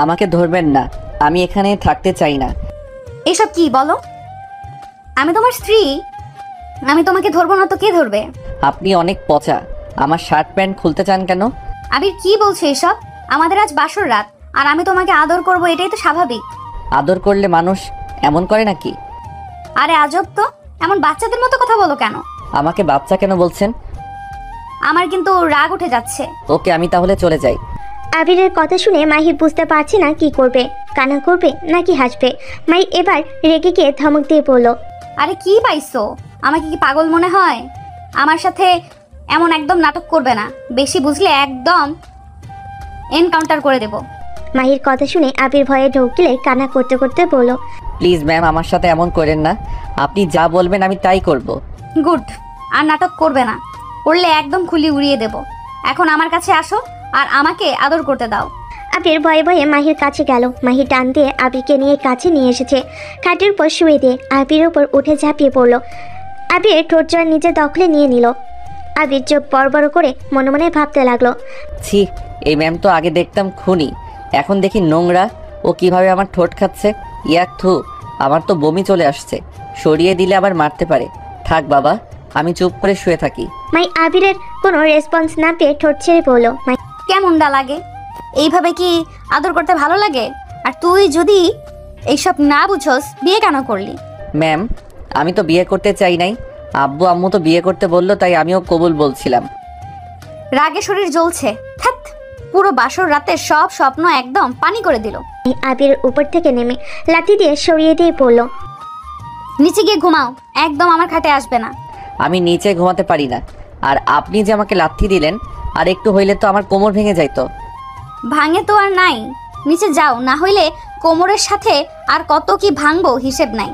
আমাকে ধরবেন না, আমি এখানে থাকতে চাই না। এসব কি বলো? আমি তোমার স্ত্রী, আমি তোমাকে ধরবো না তো কে ধরবে? আপনি অনেক পচা। আমার শার্ট প্যান্ট খুলতে চান কেন? আবির কি বলছো এসব? আমাদের আজ বাসর রাত, আর আমি তোমাকে আদর করব, এটাই তো স্বাভাবিক। আদর করলে মানুষ এমন করে নাকি? আরে আজব তো, এমন বাচ্চাদের মতো কথা বলো কেন? আমাকে বাচ্চা কেন বলছেন? আমার কিন্তু রাগ উঠে যাচ্ছে। ওকে, আমি তাহলে চলে যাই। আবিরের কথা শুনে মাহি বুঝতে পারছে না কি করবে, কান্না করবে নাকি হাসবে। মাহি এবার রেগে গিয়ে ধমক দিয়ে বলল, আরে কি পাইছো? আমাকে কি পাগল মনে হয়? আমার সাথে এমন একদম নাটক করবে না, বেশি বুঝলে একদম এনকাউন্টার করে দেব। মাহির কথা শুনে আবির ভয়ে ঢোক গিলে কান্না করতে করতে বলল, প্লিজ ম্যাম, আমার সাথে এমন করেন না। আপনি যা বলবেন আমি তাই করব। গুড, আর নাটক করবে না, করলে একদম খুলি উড়িয়ে দেব। এখন আমার কাছে আসো আর আমাকে আদর করতে দাও। আবির ভয়ে ভয়ে মাহির কাছে গেল। মাহি টান দিয়ে আবিরকে নিয়ে কাছে নিয়ে এসেছে। খাটের উপর শুয়ে দিয়ে আবির উপর উঠে ঝাঁপিয়ে পড়ল। আবির ঠোঁট জোড়া নিজের দখলে নিয়ে নিল। আবির চোখ বড় বড় করে মনে মনে ভাবতে লাগলো, ছি, এই ম্যাম তো আগে দেখতাম খুনি, এখন দেখি নোংরা। ও কিভাবে আমার ঠোঁট খাচ্ছে। ইয়াক থু, আমার তো বমি চলে আসছে। সরিয়ে দিলে আবার মারতে পারে। থাক বাবা, আমি চুপ করে শুয়ে থাকি। মাই আবিরের কোনো রেসপন্স না পেয়ে ঠোঁট ছেড়ে বলল, কেমনটা লাগে? এইভাবে কি আদর করতে ভালো লাগে? আর তুই যদি এইসব না বুঝোস, বিয়ে কেন করলি? ম্যাম, আমি তো বিয়ে করতে চাই নাই। আব্বু আম্মু তো বিয়ে করতে বললো, তাই আমিও কবুল বলছিলাম। রাগে শরীর জ্বলছে। ধ্যাৎ, পুরো বাসর রাতে সব স্বপ্ন একদম পানি করে দিল। আবিরের উপর থেকে নেমে লাথি দিয়ে সরিয়ে দিয়ে পড়ল, নিচে গিয়ে ঘুমাও, একদম আমার খাটে আসবে না। আমি নিচে ঘুমাতে পারি না। আর আপনি যে আমাকে লাথি দিলেন, আর একটু হইলে তো আমার কোমর ভেঙে যাইতো। ভাঙে তো আর নাই, নিচে যাও, না হইলে কোমরের সাথে আর কত কি ভাঙবো হিসেব নাই।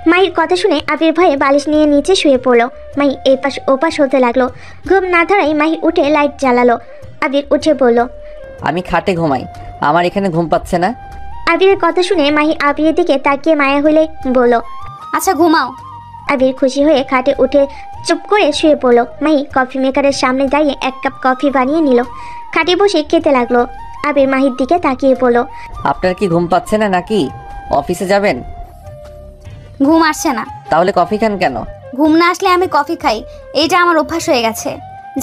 মাহির কথা শুনে আবির ভয়ে বালিশ নিয়ে নিচে শুয়ে পড়ল। মাহি এপাশ ওপাশ হতে লাগলো। ঘুম না ধরাই মাহি উঠে লাইট জ্বালালো। আবির উঠে বলল, আমি খাটে ঘুমাই, আমার এখানে ঘুম পাচ্ছে না। আবিরের কথা শুনে মাহি আবিরের দিকে তাকিয়ে মায়া হলে বলল, আচ্ছা ঘুমাও। আবির খুশি হয়ে খাটে উঠে চুপ করে শুয়ে পড়ল। মাহি কফি মেকারের সামনে দাঁড়িয়ে এক কাপ কফি বানিয়ে নিল। খাটে বসে খেতে লাগলো। আবির মাহির দিকে তাকিয়ে বলল, আপনার কি ঘুম পাচ্ছে না নাকি? অফিসে যাবেন? ঘুম আসছে না। তাহলে কফি খান কেন? ঘুম না আসলে আমি কফি খাই, এইটা আমার অভ্যাস হয়ে গেছে।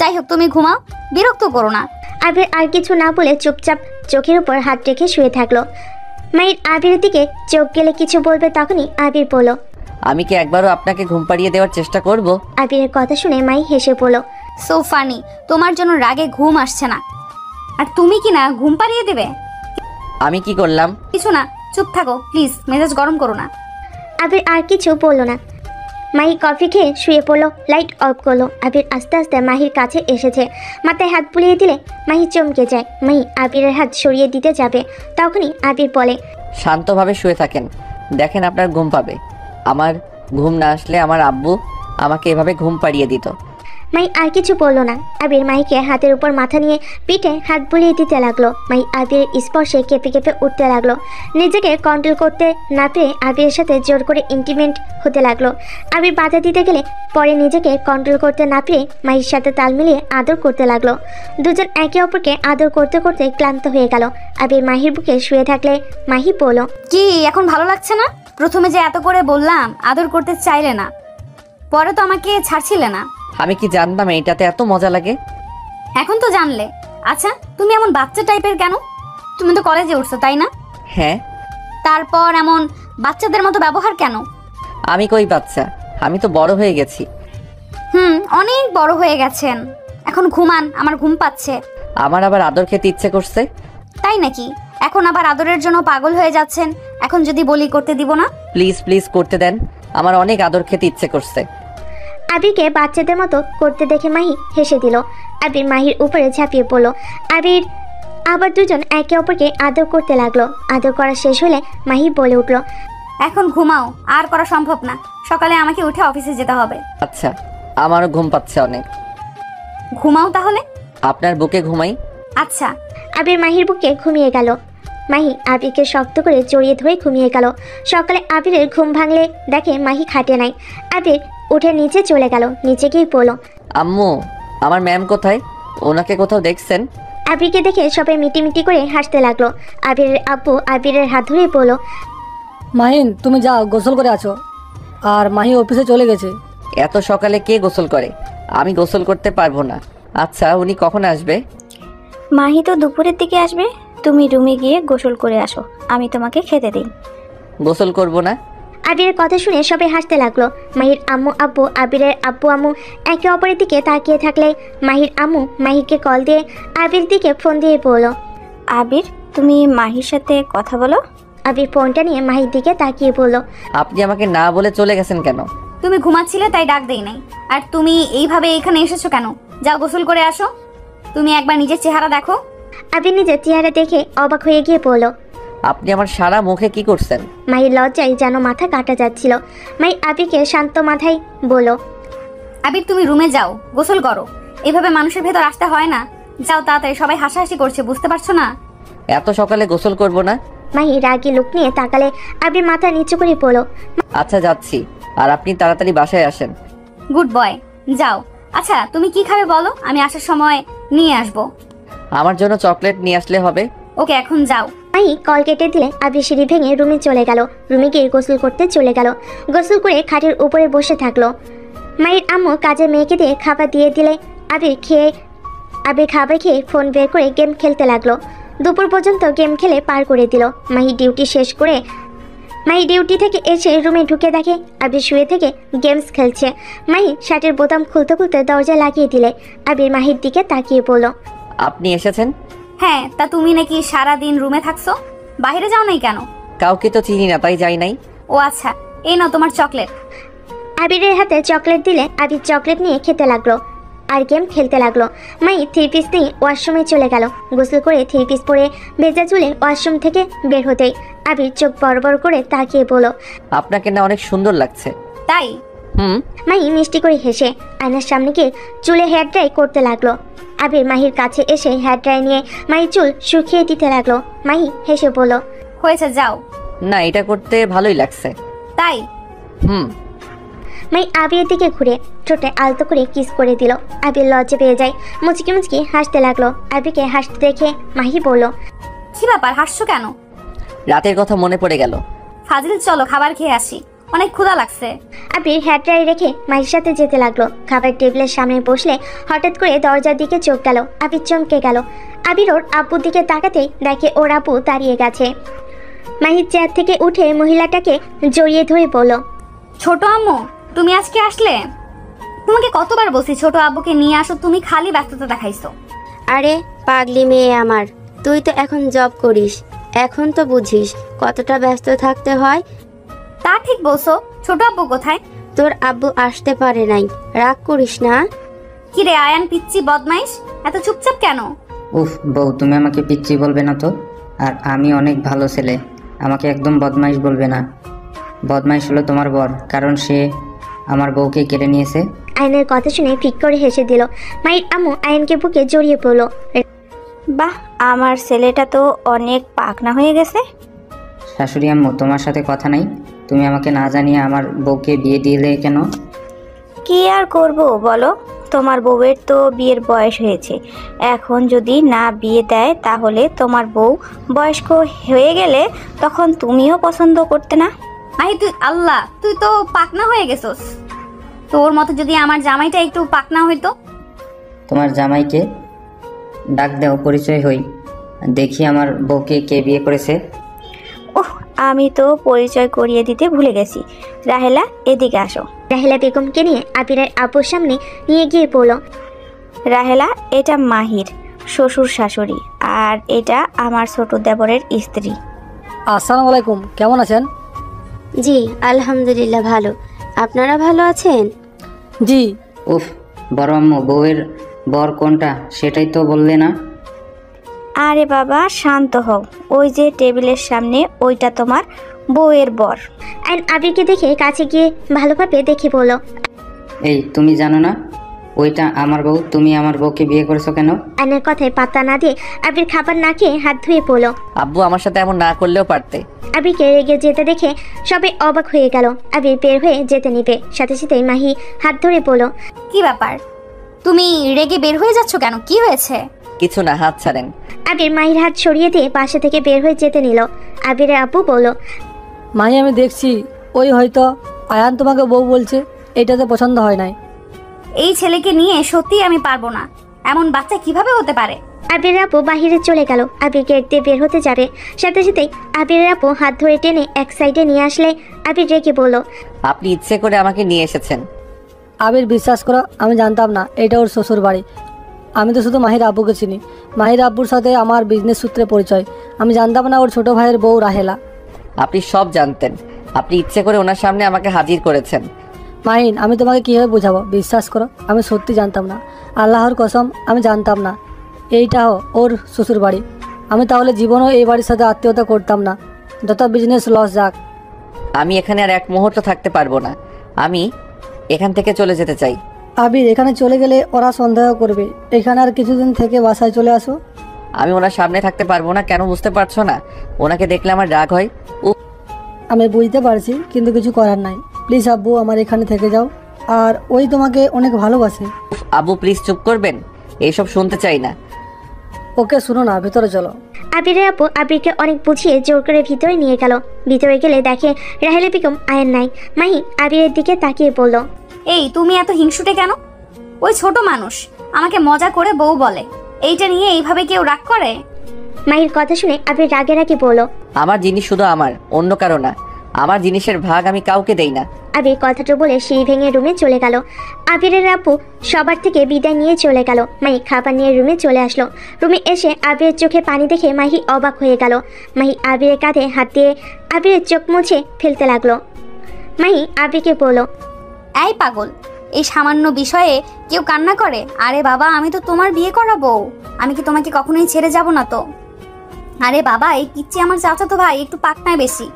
যাই হোক, তুমি ঘুমাও, বিরক্ত করো না। আবির আর কিছু না বলে চুপচাপ চোখের উপর হাত রেখে শুয়ে থাকলো। মাহির আবিরের দিকে চোখ গেলে কিছু বলবে, তখনই আবির বলল, আমি কি একবারও আপনাকে ঘুম পাড়িয়ে দেওয়ার চেষ্টা করব? আবিরের কথা শুনে মাহি হেসে পড়ল, সো ফানি, তোমার জন্য রাগে ঘুম আসছে না, আর তুমি কি না ঘুম পাড়িয়ে দেবে? আমি কি করলাম? কিছু না, চুপ থাকো প্লিজ, মেজাজ গরম করো না। আবির আর কিছু বলল না। মাহি কফি খেয়ে শুয়ে পড়লো। লাইট অফ করলো। আবির আস্তে আস্তে মাহির কাছে এসেছে। মাথায় হাত বুলিয়ে দিলে মাহি চমকে যায়। মাহি আবিরের হাত সরিয়ে দিতে যাবে, তখনই আবির বলে, শান্তভাবে শুয়ে থাকেন, দেখেন আপনার ঘুম পাবে। আমার ঘুম না আসলে আমার আব্বু আমাকে এভাবে ঘুম পাড়িয়ে দিত। মাহি আর কিছু বলল না। আবির মাহিকে হাতের উপর মাথা নিয়ে পিঠে হাত বুলিয়ে দিতে লাগলো। মাহি আবিরের স্পর্শে কেঁপে কেঁপে উঠতে লাগলো। নিজেকে কন্ট্রোল করতে না পেরে আবিরের সাথে জোর করে ইন্টিমেট হতে লাগলো। আবির বাধা দিতে গেলে পরে নিজেকে কন্ট্রোল করতে না পেরে মাহির সাথে তাল মিলিয়ে আদর করতে লাগলো। দুজন একে অপরকে আদর করতে করতে ক্লান্ত হয়ে গেল। আবির মাহির বুকে শুয়ে থাকলে মাহি বলল, কি এখন ভালো লাগছে না? প্রথমে যে এত করে বললাম আদর করতে চাইলে না, পরে তো আমাকে ছাড়ছিলে না। আমি কি জানতাম এইটাতে এত মজা লাগে? এখন তো জানলে। আচ্ছা, তুমি এমন বাচ্চা টাইপের কেন? তুমি তো কলেজে উঠছো, তাই না? হ্যাঁ। তারপর এমন বাচ্চাদের মতো ব্যবহার কেন? আমি কই বাচ্চা, আমি তো বড় হয়ে গেছি। অনেক বড় হয়ে গেছেন। এখন ঘুমান, আমার ঘুম পাচ্ছে। আমার আবার আদর খেতে ইচ্ছে করছে। তাই নাকি? এখন আবার আদরের জন্য পাগল হয়ে যাচ্ছেন। এখন যদি বলি করতে দিব না? প্লিজ প্লিজ করতে দেন, আমার অনেক আদর খেতে ইচ্ছে করছে। আবিরকে বাচ্চাদের মতো করতে দেখে মাহি হেসে দিল। আবির মাহির উপরে ঝাঁপিয়ে পড়ল। আবির আবার দুজন একে অপরকে আদর করতে লাগলো। আদর করা শেষ হলে মাহি বলে উঠল, এখন ঘুমাও, আর করা সম্ভব না, সকালে আমাকে উঠে অফিসে যেতে হবে। আচ্ছা, আমারও ঘুম পাচ্ছে অনেক। ঘুমাও তাহলে। আপনার বুকে ঘুমাই। আচ্ছা। আবির মাহির বুকে ঘুমিয়ে গেল। মাহি আবিরকে শক্ত করে জড়িয়ে ধরে ঘুমিয়ে গেল। সকালে আবিরের ঘুম ভাঙলে দেখে মাহি খাটে নাই। আবির উঠে নিচে চলে গেল। নিচে গিয়ে বলল, আম্মু, আমার ম্যাম কোথায়? ওনাকে কোথাও দেখছেন? আবিরকে দেখে সবাই মিটিমিটি করে হাসতে লাগলো। আবিরের আব্বু আবিরের হাত ধরে বলল, মাহিন তুমি যাও গোসল করে আছো। আর মাহি অফিসে চলে গেছে। এত সকালে কে গোসল করে? আমি গোসল করতে পারবো না। আচ্ছা, উনি কখন আসবে? মাহি তো দুপুরের দিকে আসবে। তুমি রুমে গিয়ে গোসল করে আসো, আমি তোমাকে খেতে দিই। গোসল করব না। আবিরের কথা শুনে সবাই হাসতে লাগলো। মাহির আম্মু আব্বু আবিরের আব্বু আম্মু একে অপরের দিকে তাকিয়ে থাকলে মাহির আম্মু মাহিকে কল দিয়ে আবির দিকে ফোন দিয়ে বলল, আবির, তুমি মাহির সাথে কথা বলো। আবির ফোনটা নিয়ে মাহির দিকে তাকিয়ে বলল, আপনি আমাকে না বলে চলে গেছেন কেন? তুমি ঘুমাচ্ছিলে তাই ডাক দেই নাই। আর তুমি এইভাবে এখানে এসেছো কেন? যাও গোসল করে আসো। তুমি একবার নিজের চেহারা দেখো। আবির নিজের চেহারা দেখে অবাক হয়ে গিয়ে বলল, আপনি আমার সারা মুখে কি করছেন? মাহির লজ্জায় যেন মাথা কাটা যাচ্ছিল। মাহি আবিরকে শান্ত মাথায় বলল, আবির তুমি রুমে যাও, গোসল করো। এভাবে মানুষের ভেতর আসতে হয় না। যাও তাড়াতাড়ি, সবাই হাসাহাসি করছে, বুঝতে পারছো না? এত সকালে গোসল করব না। মাহি রাগী লুক নিয়ে তাকালে আবির মাথা নিচু করে বলল, আচ্ছা যাচ্ছি, আর আপনি তাড়াতাড়ি বাসায় আসেন। গুড বয়, যাও। আচ্ছা তুমি কি খাবে বলো, আমি আসার সময় নিয়ে আসবো। আমার জন্য চকলেট নিয়ে আসলে হবে। ওকে, এখন যাও। মাহি কল কেটে দিলে আবির সিঁড়ি ভেঙে রুমে চলে গেল। রুমে গিয়ে গোসল করতে চলে গেল। গোসল করে খাটের উপরে বসে থাকলো। মাহির আম্মু কাজে মেয়েকে দিয়ে খাবার দিয়ে দিলে আবির খাবার খেয়ে ফোন বের করে গেম খেলতে লাগলো। দুপুর পর্যন্ত গেম খেলে পার করে দিল। মাহি ডিউটি থেকে এসে রুমে ঢুকে দেখে আবির শুয়ে থেকে গেমস খেলছে। মাহি শার্টের বোতাম খুলতে খুলতে দরজা লাগিয়ে দিলে আবির মাহির দিকে তাকিয়ে বলল, আপনি এসেছেন? হ্যাঁ, তা তুমি নাকি সারা দিন রুমে থাকছো? বাইরে যাও নাই কেন? কাউকে তো চিনি না, তাই যাই নাই। ও আচ্ছা, এই নাও তোমার চকলেট। আবিরের হাতে চকলেট দিলে আবির চকলেট নিয়ে খেতে লাগলো আর গেম খেলতে লাগলো। মাই 3 পিস নিয়ে ওয়াশরুমে চলে গেল। গোসল করে 3 পিস পরে ভেজা চুলে ওয়াশরুম থেকে বের হতেই আবির চোখ বড় বড় করে তাকিয়ে বলল, আপনাকে না অনেক সুন্দর লাগছে। তাই? মাই মিষ্টি করে হেসে আয়নার সামনে গিয়ে চুলে হেয়ার ড্রাই করতে লাগলো। আবির মাহির কাছে এসে হেয়ার ড্রাই নিয়ে মাহি চুল শুকিয়ে দিতে লাগলো। মাহি হেসে বলল, হয়েছে, যাও। না, এটা করতে ভালোই লাগছে। তাই? মাই আবিরের দিকে ঘুরে ঠোঁটে আলতো করে কিস করে দিল। আবির লজ্জা পেয়ে যায়, মুচকি মুচকি হাসতে লাগলো। আবিরকে হাসতে দেখে মাহি বলল, কি ব্যাপার, হাসছো কেন? রাতের কথা মনে পড়ে গেল। ফাজিল, চলো খাবার খেয়ে আসি, অনেক ক্ষুধা লাগছে। আবির হেয়ার ড্রাই রেখে মাহির সাথে যেতে লাগলো। খাবার টেবিলের সামনে বসলে হঠাৎ করে দরজার দিকে চোখ গেল। আবির চমকে গেল। আবির ওর আব্বুর দিকে তাকাতেই দেখে ওর আব্বু দাঁড়িয়ে গেছে। মাহির চেয়ার থেকে উঠে মহিলাটাকে জড়িয়ে ধরে বলল, ছোট আম্মু, তুমি আজকে আসলে? তোমাকে কতবার বলছি ছোট আব্বুকে নিয়ে আসো, তুমি খালি ব্যস্ততা দেখাইছো। আরে পাগলি মেয়ে আমার, তুই তো এখন জব করিস, এখন তো বুঝিস কতটা ব্যস্ত থাকতে হয়। তা ঠিক বলছো। ছোট আব্বু কোথায়? তোর আব্বু আসতে পারে নাই, রাগ করিস না। কি রে আয়ান, পিচ্চি বদমাইশ, এত চুপচাপ কেন? উফ বউ, তুমি আমাকে পিচ্চি বলবে না তো। আর আমি অনেক ভালো ছেলে, আমাকে একদম বদমাইশ বলবে না। বদমাইশ হলো তোমার বর, কারণ সে আমার বউকে কেড়ে নিয়েছে। আয়নের কথা শুনে ফিক করে হেসে দিল। মাহির আম্মু আয়নকে বুকে জড়িয়ে পড়ল। বাহ, আমার ছেলেটা তো অনেক পাকনা হয়ে গেছে। শাশুড়ি আম্মু, তোমার সাথে কথা নাই? তুমি আমাকে না জানিয়ে আমার বউকে বিয়ে দিলে কেন? কি আর করব বলো, তোমার বউয়ের তো বিয়ের বয়স হয়েছে। এখন যদি না বিয়ে দেয় তাহলে তোমার বউ বয়স্ক হয়ে গেলে তখন তুমিও পছন্দ করতে না। মাহি তুই তো পাকনা হয়ে গেছোস। তোর মতো যদি আমার জামাইটা একটু পাকনা হইতো। তোমার জামাইকে ডাক দাও, পরিচয় হই, দেখি আমার বউকে কে বিয়ে করেছে। ওহ, আমি তো পরিচয় করিয়ে দিতে ভুলে গেছি। রাহেলা, এদিকে আসো। রাহেলা বেগমকে নিয়ে আবিরের আব্বুর সামনে নিয়ে গিয়ে বলল, রাহেলা, এটা মাহির শ্বশুর শাশুড়ি, আর এটা আমার ছোট দেবরের স্ত্রী। আসসালামু আলাইকুম, কেমন আছেন? জি আলহামদুলিল্লাহ ভালো, আপনারা ভালো আছেন? জি। উফ, বড় আম্মু, বউয়ের বর কোনটা সেটাই তো বললে না। আরে বাবা শান্ত হও, ওই যে টেবিলের সামনে ওইটা তোমার বউয়ের বর। আয়ন আবিরকে দেখে কাছে গিয়ে ভালোভাবে দেখে বলল, এই তুমি জানো না ওইটা আমার বউ? তুমি আমার বউকে বিয়ে করেছো কেন? আয়নের কথায় পাত্তা না দিয়ে আবির খাবার না খেয়ে হাত ধুয়ে পড়ল। আব্বু আমার সাথে এমন না করলেও পারতে। আবিরকে রেগে যেতে দেখে সবাই অবাক হয়ে গেল। আবির বের হয়ে যেতে নিবে, সাথে সাথেই মাহি হাত ধরে বলল, কি ব্যাপার, তুমি রেগে বের হয়ে যাচ্ছ কেন? কি হয়েছে? কিছু না, হাত ছাড়েন। আবির মাহির হাত সরিয়ে দিয়ে বাসা থেকে বের হয়ে যেতে নিল। আবিরের আপু বলল, মাহি আমি দেখছি ওই হয়তো আয়ান তোমাকে বউ বলছে, এটাতে পছন্দ হয় নাই। এই ছেলেকে নিয়ে সত্যিই আমি পারবো না। এমন বাচ্চা কিভাবে হতে পারে? আবিরের আপু বাহিরে চলে গেল। আবির গেট দিয়ে বের হতে যাবে, সাথে সাথেই আবিরের আপু হাত ধরে টেনে এক সাইডে নিয়ে আসলে আবির রেগে বলল, আপনি ইচ্ছে করে আমাকে নিয়ে এসেছেন। আবির বিশ্বাস করো, আমি জানতাম না এটা ওর শ্বশুর বাড়ি। আমি তো শুধু মাহির আব্বুকে চিনি। মাহির আব্বুর সাথে আমার বিজনেস সূত্রে পরিচয়। আমি জানতাম না ওর ছোট ভাইয়ের বউ রাহেলা। আপনি সব জানতেন, আপনি ইচ্ছে করে ওনার সামনে আমাকে হাজির করেছেন। মাহিন, আমি তোমাকে কীভাবে বোঝাবো? বিশ্বাস করো, আমি সত্যি জানতাম না। আল্লাহর কসম, আমি জানতাম না এইটাও ওর শ্বশুর বাড়ি। আমি তাহলে জীবনও এই বাড়ির সাথে আত্মীয়তা করতাম না, যত বিজনেস লস যাক। আমি এখানে আর এক মুহূর্ত থাকতে পারবো না। আমি এখান থেকে চলে যেতে চাই। আবির, এখানে চলে গেলে ওরা সন্দেহ করবে। এখানে আর কিছুদিন থেকে বাসায় চলে আসো। আমি ওনার সামনে থাকতে পারবো না, কেন বুঝতে পারছো না? ওনাকে দেখলে আমার রাগ হয়। আমি বুঝতে পারছি, কিন্তু কিছু করার নাই। প্লিজ আব্বু, আমার এখানে থেকে যাও। আর ওই তোমাকে অনেক ভালোবাসে। আবু প্লিজ চুপ করবেন, এইসব শুনতে চাই না। ওকে শুনো না, ভেতরে চলো। আবিরের আপু আবিরকে অনেক বুঝিয়ে জোর করে ভিতরে নিয়ে গেল। ভিতরে গেলে দেখে রাহেলা বেগম আয়ান নাই। মাহি আবিরের দিকে তাকিয়ে বলল, এই তুমি এত হিংসুটে কেন? ওই ছোট মানুষ আমাকে মজা করে বউ বলে, এইটা নিয়ে এইভাবে কেউ রাগ করে? মাহির কথা শুনে আবির রাগে রাগে বলল, আমার জিনিস শুধু আমার, অন্য কারো না। আমার জিনিসের ভাগ আমি কাউকে দেই না। আবির কথাটা বলে সিঁড়ি ভেঙে রুমে চলে গেল। আবিরের আপু সবার থেকে বিদায় নিয়ে চলে গেল। মাহি খাবার নিয়ে রুমে চলে আসলো। রুমে এসে আবিরের চোখে পানি দেখে মাহি অবাক হয়ে গেল। মাহি আবিরের কাঁধে হাত দিয়ে আবিরের চোখ মুছে ফেলতে লাগলো। মাহি আবিরকে বলল, এই পাগল, এই সামান্য বিষয়ে কেউ কান্না করে? আরে বাবা, আমি তো তোমার বিয়ে করাবো। আমি কি তোমাকে কখনোই ছেড়ে যাব না তো? আরে বাবা, এই পিচ্চি আমার চাচাতো ভাই, একটু পাকনায় বেশি।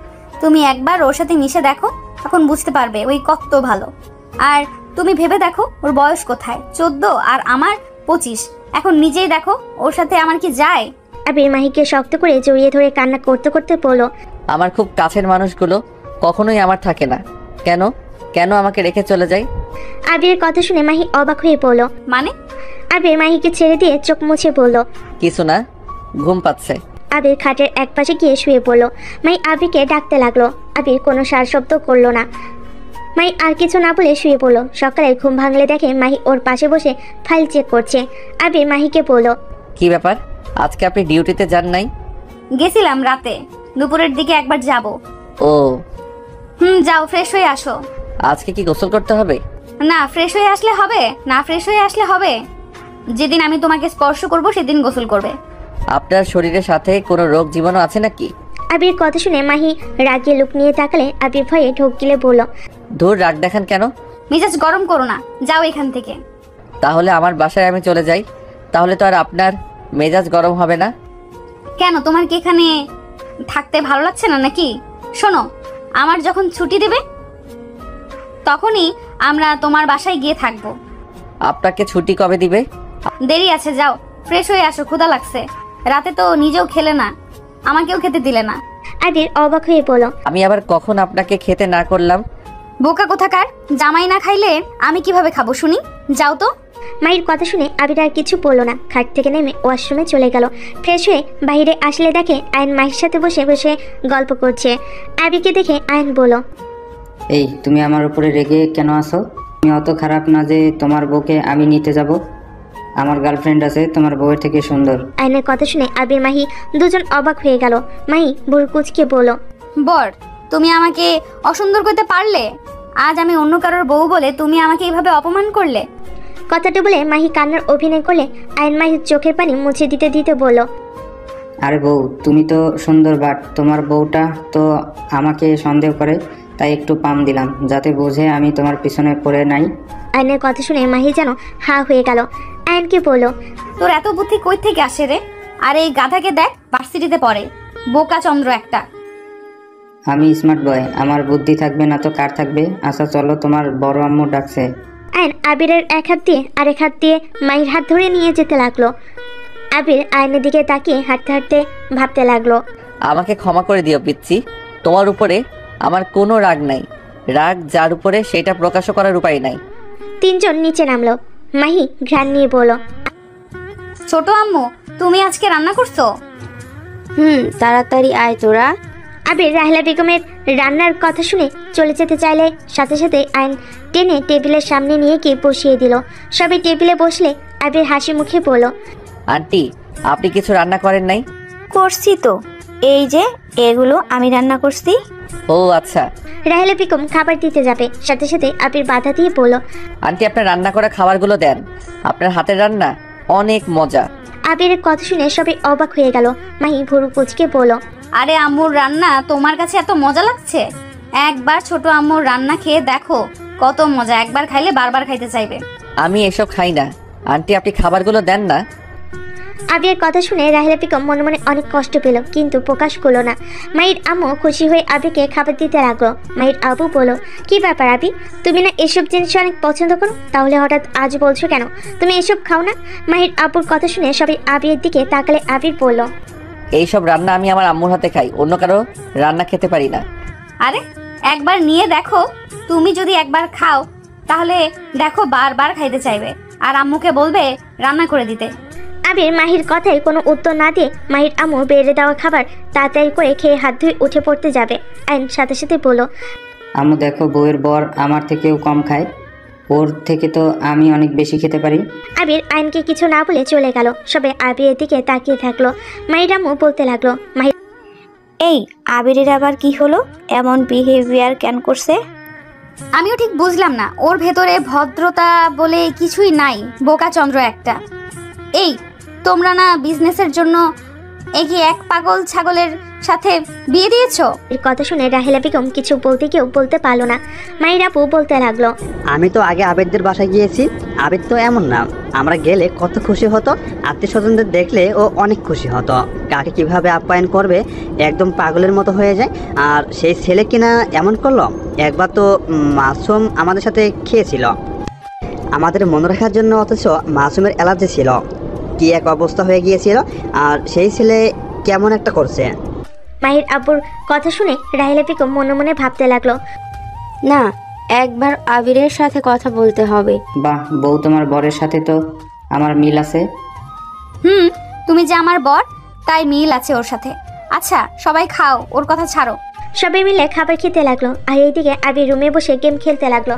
তুমি একবার ওর সাথে মিশে দেখো, তখন বুঝতে পারবে ওই কত ভালো। আর তুমি ভেবে দেখো ওর বয়স কোথায়, 14 আর আমার 25। এখন নিজেই দেখো ওর সাথে আমার কি যায়। আবির মাহিকে শক্ত করে জড়িয়ে ধরে কান্না করতে করতে বলল, আমার খুব কাছের মানুষগুলো কখনোই আমার থাকে না। কেন কেন আমাকে রেখে চলে যায়? আবিরের কথা শুনে মাহি অবাক হয়ে বলল। মানে? আবির মাহিকে ছেড়ে দিয়ে চোখ মুছে বলল, কিছু না, ঘুম পাচ্ছে। আবির খাটের এক পাশে গিয়ে শুয়ে পড়ল। মাই আবিরকে ডাকতে লাগলো। আবির কোনো সার শব্দ করলো না। মাই আর কিছু না বলে শুয়ে পড়ল। সকালে ঘুম ভাঙলে দেখে মাহি ওর পাশে বসে ফাইল চেক করছে। আবির মাহিকে বলল, কি ব্যাপার, আজকে আপনি ডিউটিতে যান নাই? গেছিলাম রাতে, দুপুরের দিকে একবার যাব। ও যাও, ফ্রেশ হয়ে আসো। আজকে কি গোসল করতে হবে? না, ফ্রেশ হয়ে আসলে হবে না? ফ্রেশ হয়ে আসলে হবে। যেদিন আমি তোমাকে স্পর্শ করব সেদিন গোসল করবে। আপনার শরীরের সাথে কোনো রোগ জীবাণু আছে নাকি? আবির কথা শুনে মাহি রাগে লুক নিয়ে তাকালে আবির ভয়ে ঢোক গিলে বলল, ধুর, রাগ দেখান কেন? মেজাজ গরম করো না, যাও এখান থেকে। তাহলে আমার বাসায় আমি চলে যাই, তাহলে তো আর আপনার মেজাজ গরম হবে না। কেন, তোমার কি এখানে থাকতে ভালো লাগছে না নাকি? শোনো, আমার যখন ছুটি দেবে তখনই আমরা তোমার বাসায় গিয়ে থাকবো। আপনাকে ছুটি কবে দিবে? দেরি আছে, যাও ফ্রেশ হয়ে আসো, ক্ষুধা লাগছে। রাতে তো নিজেও খেলে না, আমাকেও খেতে দিলে না। আবির অবাক হয়ে বলল, আমি আবার কখন আপনাকে খেতে না করলাম? বোকা কোথাকার, জামাই না খাইলে আমি কিভাবে খাবো শুনি? যাও তো। মায়ের কথা শুনে আবির আর কিছু বলল না। খাট থেকে নেমে ওয়াশরুমে চলে গেল। ফ্রেশ হয়ে বাইরে আসলে দেখে আয়ন মাহির সাথে বসে বসে গল্প করছে। আবিরকে দেখে আয়ন বলল, এই তুমি আমার উপরে রেগে কেন আসো? তুমি অত খারাপ না যে তোমার বউকে আমি নিতে যাব। আমার গার্লফ্রেন্ড আছে তোমার বউয়ের থেকে সুন্দর। আয়নের কথা শুনে আবির মাহি দুজন অবাক হয়ে গেল। মাহি ভুরু কুঁচকে বলল, বর, তুমি আমাকে অসুন্দর করতে পারলে? আজ আমি অন্য কারোর বউ বলে তুমি আমাকে এইভাবে অপমান করলে? কথাটা বলে মাহি কান্নার অভিনয় করলে আয়ন মাহির চোখের পানি মুছে দিতে দিতে বলল, আরে বউ, তুমি তো সুন্দর, বাট তোমার বউটা তো আমাকে সন্দেহ করে, তাই একটু পাম দিলাম যাতে বোঝে আমি তোমার পিছনে পড়ে নাই। আয়নের কথা শুনে মাহি যেন হা হয়ে গেল। আয়নকে বলল, তোর এত বুদ্ধি কই থেকে আসে রে? আর এই গাধাকে দেখ, ভার্সিটিতে পড়ে, বোকা চন্দ্র একটা। আমি স্মার্ট বয়, আমার বুদ্ধি থাকবে না তো কার থাকবে? আচ্ছা চলো, তোমার বড় আম্মু ডাকছে। আয়ন আবিরের এক হাত দিয়ে আরেক হাত দিয়ে মাহির হাত ধরে নিয়ে যেতে লাগলো। আবির আয়নের দিকে তাকিয়ে হাঁটতে হাঁটতে ভাবতে লাগলো, আমাকে ক্ষমা করে দিও পিচ্ছি, তোমার উপরে আমার কোনো রাগ নাই। রাগ যার উপরে সেটা প্রকাশও করার উপায় নাই। তিনজন নিচে নামলো। মাহি ঘ্রাণ নিয়ে বলল, ছোট আম্মু, তুমি আজকে রান্না করছো? তাড়াতাড়ি আয় তোরা। আবির রাহেলা বেগমের রান্নার কথা শুনে চলে যেতে চাইলে সাথে সাথে আইন টেনে টেবিলের সামনে নিয়ে গিয়ে বসিয়ে দিল। সবাই টেবিলে বসলে আবির হাসি মুখে বলল, আন্টি, আপনি কিছু রান্না করেন নাই? করছি তো, এই যে এগুলো আমি রান্না করছি। ও আচ্ছা। রাহেলা বেগম খাবার দিতে যাবে, সাথে সাথে আবির বাধা দিয়ে বলল, আন্টি, আপনার রান্না করা খাবারগুলো দেন। আপনার হাতের রান্না অনেক মজা। আবিরের কথা শুনে সবাই অবাক হয়ে গেল। মাহি ভুরু কুচকে বলল, আরে আম্মুর রান্না তোমার কাছে এত মজা লাগছে? একবার ছোট আম্মুর রান্না খেয়ে দেখো, কত মজা। একবার খাইলে বারবার খাইতে চাইবে। আমি এসব খাই না। আন্টি, আপনি খাবারগুলো দেন না। আবিরের কথা শুনে রাহেলা বেগম মনে মনে অনেক কষ্ট পেল, কিন্তু প্রকাশ করলো না। মাহির আম্মু খুশি হয়ে আবিরকে খাবার দিতে লাগলো। মাহির আবু বলল, কি ব্যাপার আবি, তুমি না এসব জিনিস অনেক পছন্দ করো, তাহলে হঠাৎ আজ বলছো কেন তুমি এসব খাও না? মাহির আব্বুর কথা শুনে সবাই আবিরের দিকে তাকালে আবির বলল, এইসব রান্না আমি আমার আম্মুর হাতে খাই, অন্য কারো রান্না খেতে পারি না। আরে একবার নিয়ে দেখো, তুমি যদি একবার খাও তাহলে দেখো বারবার খাইতে চাইবে, আর আম্মুকে বলবে রান্না করে দিতে। আবির মাহির কথায় কোনো উত্তর না দিয়ে মাহির আম্মু বেড়ে দেওয়া খাবার তাড়াতাড়ি করে খেয়ে হাত ধুয়ে উঠে পড়তে যাবে। আইন সাথে সাথে বলল, আম্মু দেখো, বউয়ের বর আমার থেকেও কম খায়, ওর থেকে তো আমি অনেক বেশি খেতে পারি। আবির আইনকে কিছু না বলে চলে গেল। সবাই আবিরের দিকে তাকিয়ে থাকলো। মাহির আম্মু বলতে লাগলো, মাহির, এই আবিরের আবার কি হলো? এমন বিহেভিয়ার কেন করছে? আমিও ঠিক বুঝলাম না, ওর ভেতরে ভদ্রতা বলে কিছুই নাই, বোকাচন্দ্র একটা। এই তোমরা না বিজনেসের জন্য একে এক পাগল ছাগলের সাথে বিয়ে দিয়েছো? এর কথা শুনে রাহেলা বেগম কিছু বলতে কেউ বলতে পারলো না। মাহির আপু বলতে লাগলো, আমি তো আগে আবেদদের বাসায় গিয়েছি। আবেদ তো এমন না, আমরা গেলে কত খুশি হতো, আত্মীয় স্বজনদের দেখলে ও অনেক খুশি হতো। কাকে কিভাবে আপ্যায়ন করবে একদম পাগলের মতো হয়ে যায়। আর সেই ছেলে কিনা এমন করলো। একবার তো মাসুম আমাদের সাথে খেয়েছিল আমাদের মনে রাখার জন্য, অথচ মাসুমের অ্যালার্জি ছিল। কি এক অবস্থা হয়ে গিয়েছিল, আর সেই ছেলে কেমন একটা করছে। মাহির আব্বুর কথা শুনে রাহেলা বেগম মনে মনে ভাবতে লাগলো, না, একবার আবিরের সাথে কথা বলতে হবে। বাহ, বউ তোমার বরের সাথে তো আমার মিল আছে। তুমি যে আমার বর, তাই মিল আছে ওর সাথে। আচ্ছা সবাই খাও, ওর কথা ছাড়ো। সবাই মিলে খাবার খেতে লাগলো। আর এইদিকে আবির রুমে বসে গেম খেলতে লাগলো।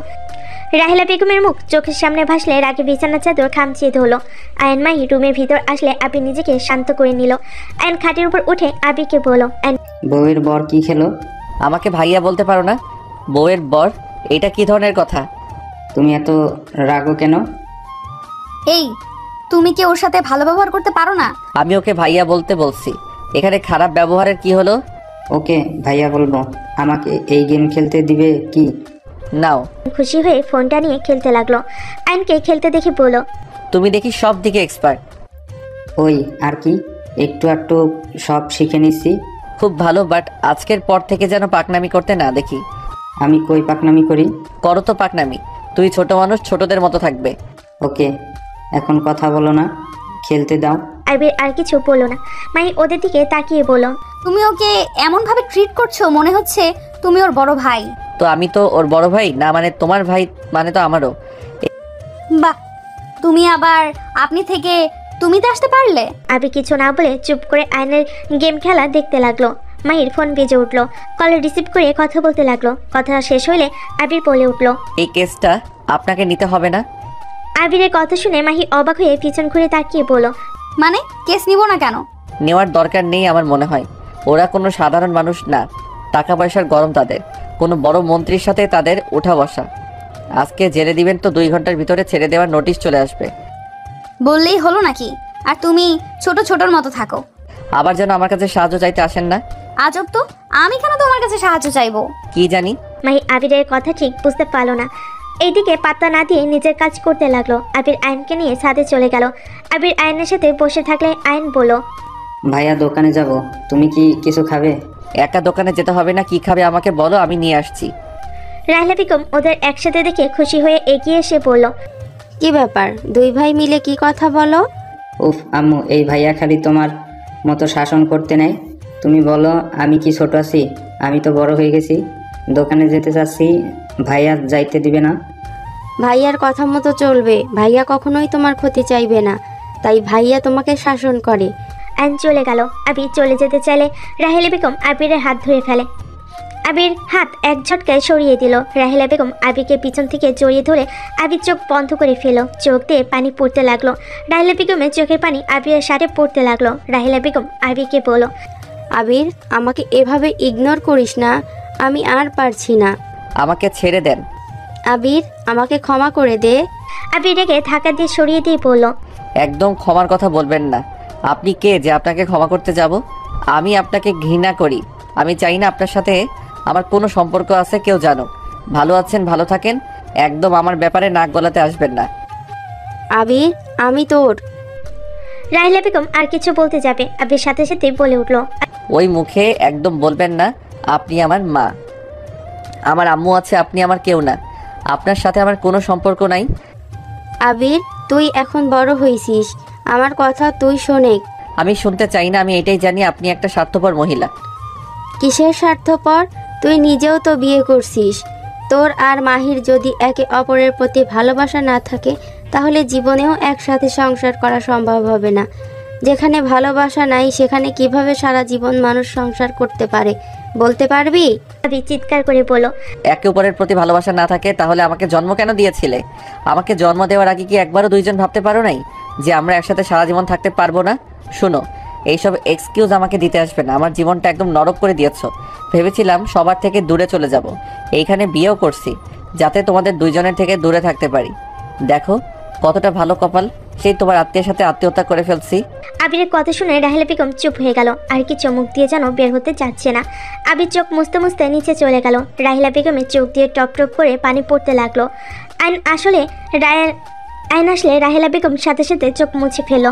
রাহেলা বেগমের মুখ চোখের সামনে ভাসলে রাগে বিছানার চাদর খামচিয়ে ধরলো। আয়ন মাহি রুমের ভিতর আসলে আবির নিজেকে শান্ত করে নিল। আয়ন খাটের উপর উঠে আবিরকে বলল, বউয়ের বর কি খেলো? আমাকে ভাইয়া বলতে পারো না? বউয়ের বর, এটা কি ধরনের কথা? তুমি এত রাগো কেন? এই তুমি কি ওর সাথে ভালো ব্যবহার করতে পারো না? আমি ওকে ভাইয়া বলতে বলছি, এখানে খারাপ ব্যবহারের কি হলো? ওকে ভাইয়া বলবো। আমাকে এই গেম খেলতে দিবে কি? নাও। খুশি হয়ে ফোনটা নিয়ে খেলতে লাগলো। আয়নকে খেলতে দেখে বলল, তুমি দেখি সব দিকে এক্সপার্ট। ওই আর কি, একটু একটু সব শিখে নিচ্ছি। খুব ভালো, বাট আজকের পর থেকে যেন পাকনামি করতে না দেখি। আমি কই পাকনামি করি? করো তো পাকনামি, তুই ছোট মানুষ, ছোটদের মতো থাকবে। ওকে, এখন কথা বলো না, খেলতে দাও। আবির আর কিছু বললো না। মাহি ওদের দিকে তাকিয়ে বলল, তুমি ওকে এমন ভাবে ট্রিট করছো, মনে হচ্ছে তুমি ওর বড় ভাই। তো আমি তো ওর বড় ভাই না, মানে তোমার ভাই মানে তো আমারও। বাহ, তুমি আবার আপনি থেকে তুমিতে আসতে পারলে। আবির কিছু না বলে চুপ করে আয়নের গেম খেলা দেখতে লাগলো। মাহির ফোন বেজে উঠলো। কল রিসিভ করে কথা বলতে লাগলো। কথা শেষ হলে আবির বলে উঠলো, এই কেসটা আপনাকে নিতে হবে না। আবিরের কথা শুনে মাহি অবাক হয়ে পিছন ঘুরে তাকিয়ে বলল, মানে কেস নিব না কেন? নেওয়ার দরকার নেই আমার মনে হয়। ওরা কোনো সাধারণ মানুষ না, টাকা পয়সার গরম তাদের, কোনো বড় মন্ত্রীর সাথে তাদের ওঠা বসা। আজকে জেলে দিবেন তো 2 ঘন্টার ভিতরে ছেড়ে দেওয়ার নোটিশ চলে আসবে। বললেই হলো নাকি? আর তুমি ছোট ছোটর মতো থাকো। আবার যেন আমার কাছে সাহায্য চাইতে আসেন না। আজব তো, আমি কেন তোমার কাছে সাহায্য চাইবো? কি জানি। মাহি আবিরের কথা ঠিক বুঝতে পারলো না। এইদিকে পাত্তা না দিয়ে নিজের কাজ করতে লাগলো। আবির আয়নকে নিয়ে ছাদে চলে গেল। আবির আয়নের সাথে বসে থাকলে আয়ন বলল, ভাইয়া দোকানে যাব, তুমি কি কিছু খাবে? একা দোকানে যেতে হবে না, কি খাবে আমাকে বলো, আমি নিয়ে আসছি। রাহেলা বেগম ওদের একসাথে দেখে খুশি হয়ে এগিয়ে এসে বলল, কি ব্যাপার, 2 ভাই মিলে কি কথা বলো? উফ আম্মু, এই ভাইয়া খালি তোমার মতো শাসন করতে নেই। তুমি বলো আমি কি ছোট আছি? আমি তো বড় হয়ে গেছি। দোকানে যেতে চাচ্ছি, ভাইয়া যাইতে দিবে না। ভাইয়ার কথা মতো চলবে। ভাইয়া কখনোই তোমার ক্ষতি চাইবে না। তাই ভাইয়া তোমাকে শাসন করে। আইন চলে গেল। আবির চলে যেতে চাইলে রাহেলা বেগম আবিরের হাত ধরে ফেলে। আবির হাত এক ঝটকায় সরিয়ে দিল। রাহেলা বেগম আবিরকে পিছন থেকে জড়িয়ে ধরে আবির চোখ বন্ধ করে ফেলো। চোখ দিয়ে পানি পড়তে লাগলো। রাহেলা বেগমের চোখের পানি আবিরের শাড়ে পড়তে লাগলো। রাহেলা বেগম আবিরকে বলল, আবির, আমাকে এভাবে ইগনোর করিস না, আমি আর পারছি না। আমাকে ছেড়ে দেন। আবির, আমাকে ক্ষমা করে দে। আবির রেগে ধাক্কা দিয়ে সরিয়ে দিয়ে বলল, একদম ক্ষমার কথা বলবেন না। আপনি কে যে আপনাকে ক্ষমা করতে যাব? আমি আপনাকে ঘৃণা করি। আমি চাই না আপনার সাথে আমার কোনো সম্পর্ক আছে কেউ জানুক। ভালো আছেন, ভালো থাকেন। একদম আমার ব্যাপারে নাক গলাতে আসবেন না। আবির, আমি তোর। রাহেলা বেগম আর কিছু বলতে যাবে, আবির সাথে সাথে বলে উঠল, ওই মুখে একদম বলবেন না আপনি আমার মা। আমার আম্মু আছে, আপনি আমার কেউ না। আপনার সাথে আমার কোনো সম্পর্ক নাই। আবির, তুই এখন বড় হয়েছিস, আমার কথা তুই শোনে। আমি শুনতে চাই না। আমি এটাই জানি আপনি একটা স্বার্থপর মহিলা। কিসের স্বার্থপর? তুই নিজেও তো বিয়ে করছিস। তোর আর মাহির যদি একে অপরের প্রতি ভালোবাসা না থাকে তাহলে জীবনেও একসাথে সংসার করা সম্ভব হবে না। যেখানে ভালোবাসা নাই সেখানে কিভাবে সারা জীবন মানুষ সংসার করতে পারে বলতে পারবি? আবির চিৎকার করে বলল, একে অপরের প্রতি ভালোবাসা না থাকে তাহলে আমাকে জন্ম কেন দিয়েছিলে? আমাকে জন্ম দেওয়ার আগে কি একবারও দুইজন ভাবতে পারো নাই যে আমরা একসাথে সারা জীবন থাকতে পারবো না? শুনো, এইসব এক্সকিউজ আমাকে দিতে আসবে না। আমার জীবনটা একদম নরক করে দিয়েছো। ভেবেছিলাম সবার থেকে দূরে চলে যাব। এইখানে বিয়েও করছি যাতে তোমাদের দুইজনের থেকে দূরে থাকতে পারি। দেখো কতটা ভালো কপাল, সেই তোমার আত্মীয়ের সাথে আত্মীয়তা করে ফেলছি। আবিরের কথা শুনে রাহেলা বেগম চুপ হয়ে গেল। আর কি চমক দিয়ে যেন বের হতে যাচ্ছে না। আবির চোখ মুছতে মুছতে নিচে চলে গেল। রাহেলা বেগমের চোখ দিয়ে টপ টপ করে পানি পড়তে লাগলো। আইন আসলে রাহেলা বেগম সাথে সাথে চোখ মুছে ফেলো।